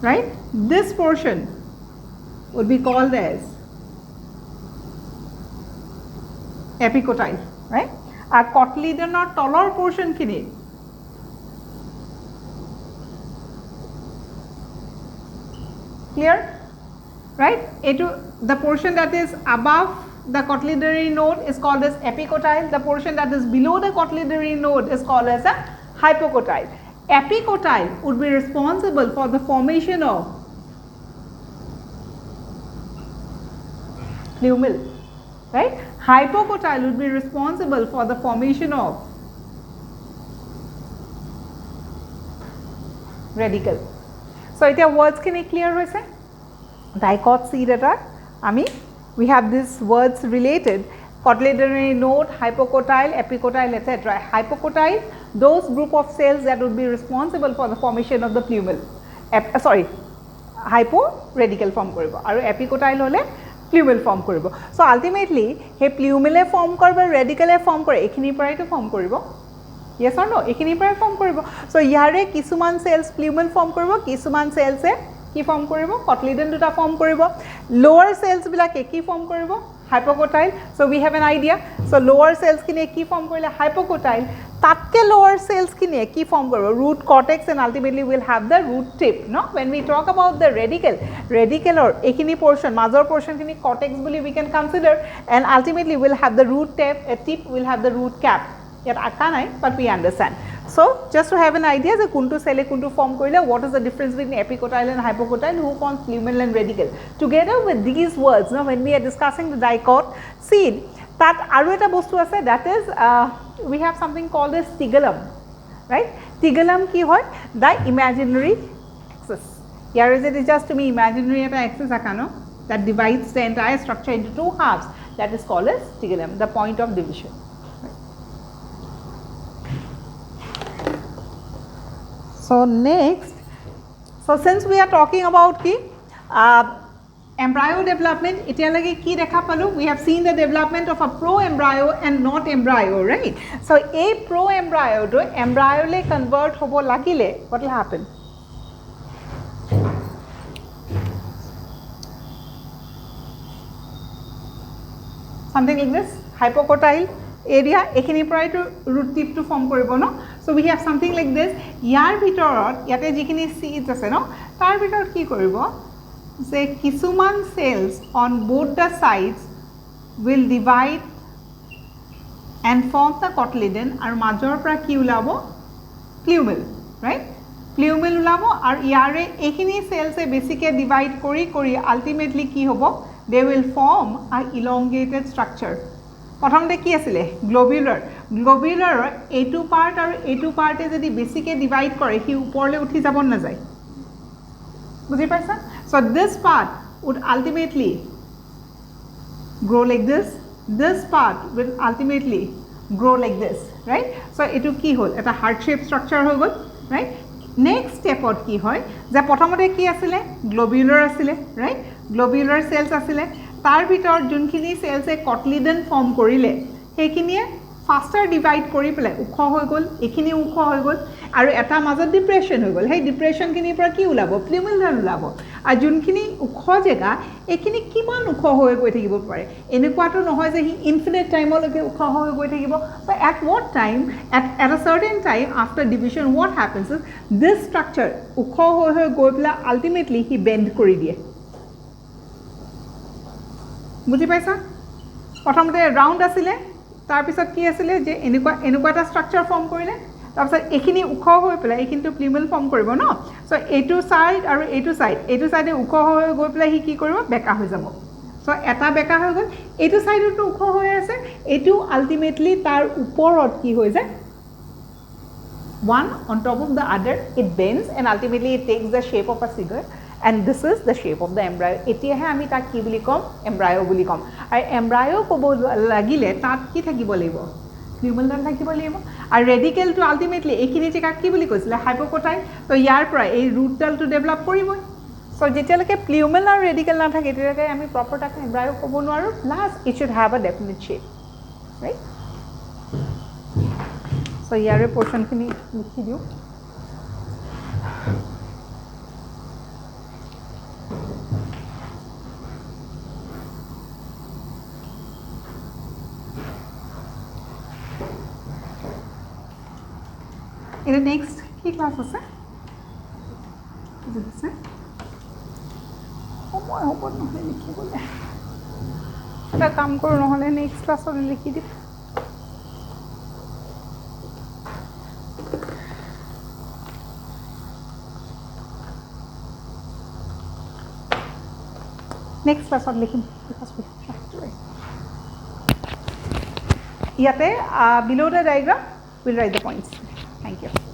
right? This portion would be called as epicotyle, right? A cotyledon or taller portion kini clear, right? The portion that is above the cotyledonary node is called as epicotyle. The portion that is below the cotyledonary node is called as a hypocotyle. Epicotyle would be responsible for the formation of plumule, right? Hypocotyle would be responsible for the formation of radical. So eta words kini clear hoise? Dicot seed eta ami we have these words related: cotyledonary node, hypocotyle, epicotyle, etc. Hypocotyle, those group of cells that would be responsible for the formation of the plumule. Hypo radical form koribo aru epicotyle hole plumule form koribo. So ultimately he plumule form koribo, radicale form kore, ekhini parai to form koribo. Yes or no? Ekhini parai form koribo. So yare kisuman cells plumule form koribo, kisuman cells e ki form koribo, cotyledon duta form koribo. Lower cells bilake ki form koribo, hypocotyle. So we have an idea. So lower cells kine ki form korile hypocotyle, tatke lower cells kine ki form koribo, root cortex, and ultimately we will have the root tip, no? When we talk about the radical or ekhini portion, major portion kini cortex boli we can consider, and ultimately we will have the root tip, will have the root cap. Yet akka nai, but we understand. So just to have an idea, the kuntu cell kuntu form korile, what is the difference between epicotyle and hypocotyle, who forms plumule and radical. Together with these words, now when we are discussing the dicot seed, that aru eta bostu ase, that is we have something called as tigulum, right? Tigulum ki hoy? The imaginary axis. Here is it is just to be imaginary eta axis akano that divides the entire structure into two halves, that is called as tigulum, the point of division. So next, So since we are talking about ki embryo development, etyalage ki dekha palu, we have seen the development of a pro embryo and not embryo, right? So a pro embryo to embryo le convert hobo lagile, what will happen? Something like this, hypocotyle area ekhini prai to root tip to form koribo no. So we have something like this, yar bitorot yate jikhini seeds ase no, tar bitorot ki koribo je kisuman cells on both the sides will divide and form the cotyledon aru major pra ki ulabo plumule, right? Plumule ulabo aru yare ekhini cells e basically divide kori ultimately ki hobo, they will form a elongated structure. প্ৰথমতে কি আছিল globular A2 part আৰু A2 part এ যদি বেছিকে divide কৰে হি ওপৰলে উঠি যাব না যায় বুজি পাইছা so this part would ultimately grow like this part will ultimately grow like this, right? So etu ki hol eta heart shaped structure হৈ গল, right? next step ot ki hoy je prothomate ki asile globular asile, right? globular cells asile tar bitor junkhini cells e cotyledon form korile hekinie faster divide kori pele ukho hoy gol ekhini ukho hoy gol aru eta major depression hoy gol hey depression kini pura ki ulabo plumule ulabo a junkhini ukho jega ekhini kiman ukho hoy goi thakibo pare enekwa to nohoy je he infinite time loke ukho hoy goi thakibo but at what time at a certain time after division what happens is this structure ukho hoy goi pela ultimately he bend kori die বুজি পাইছা প্ৰথমতে round আছিল তাৰ পিছত কি আছিল যে এনেকুৱা এটা স্ট্ৰাকচাৰ ফৰ্ম কৰিলে তাৰ পিছত এখিনি উখ হৈ পেলাই এখিনটো প্লিমেল ফৰ্ম কৰিব ন সো এইটো সাইড আৰু এইটো সাইডে উখ হৈ গৈ পেলাই হি কি কৰিব বেকা হৈ যাব সো এটা বেকা হৈ গল এইটো সাইডটো উখ হৈ আছে এইটো আলটিমেটলি তাৰ ওপৰত কি হৈ যায় one on top of the other it bends and ultimately it takes the shape of a cigar and this is the shape of the embryo etia he ami ta ki boli kom embryo boli kom ar embryo kobo lagile tat ki thakibo laibo plumule dan thakibo laibo ar radical to ultimately ekhini jeka ki boli koisile hypocotyle to yar pora ei root dal to develop koribo so jetia leke plumule ar radical na thake etia leke ami proper ta embryo kobo noaru plus it should have a definite shape, right? So yare portion kini likhi diu in the next ki class ase ase homo no likhi bole eta kaam koru no hole next class ot likhi di next class ot likhim because we have to write yate below the diagram we'll write the points. Thank you.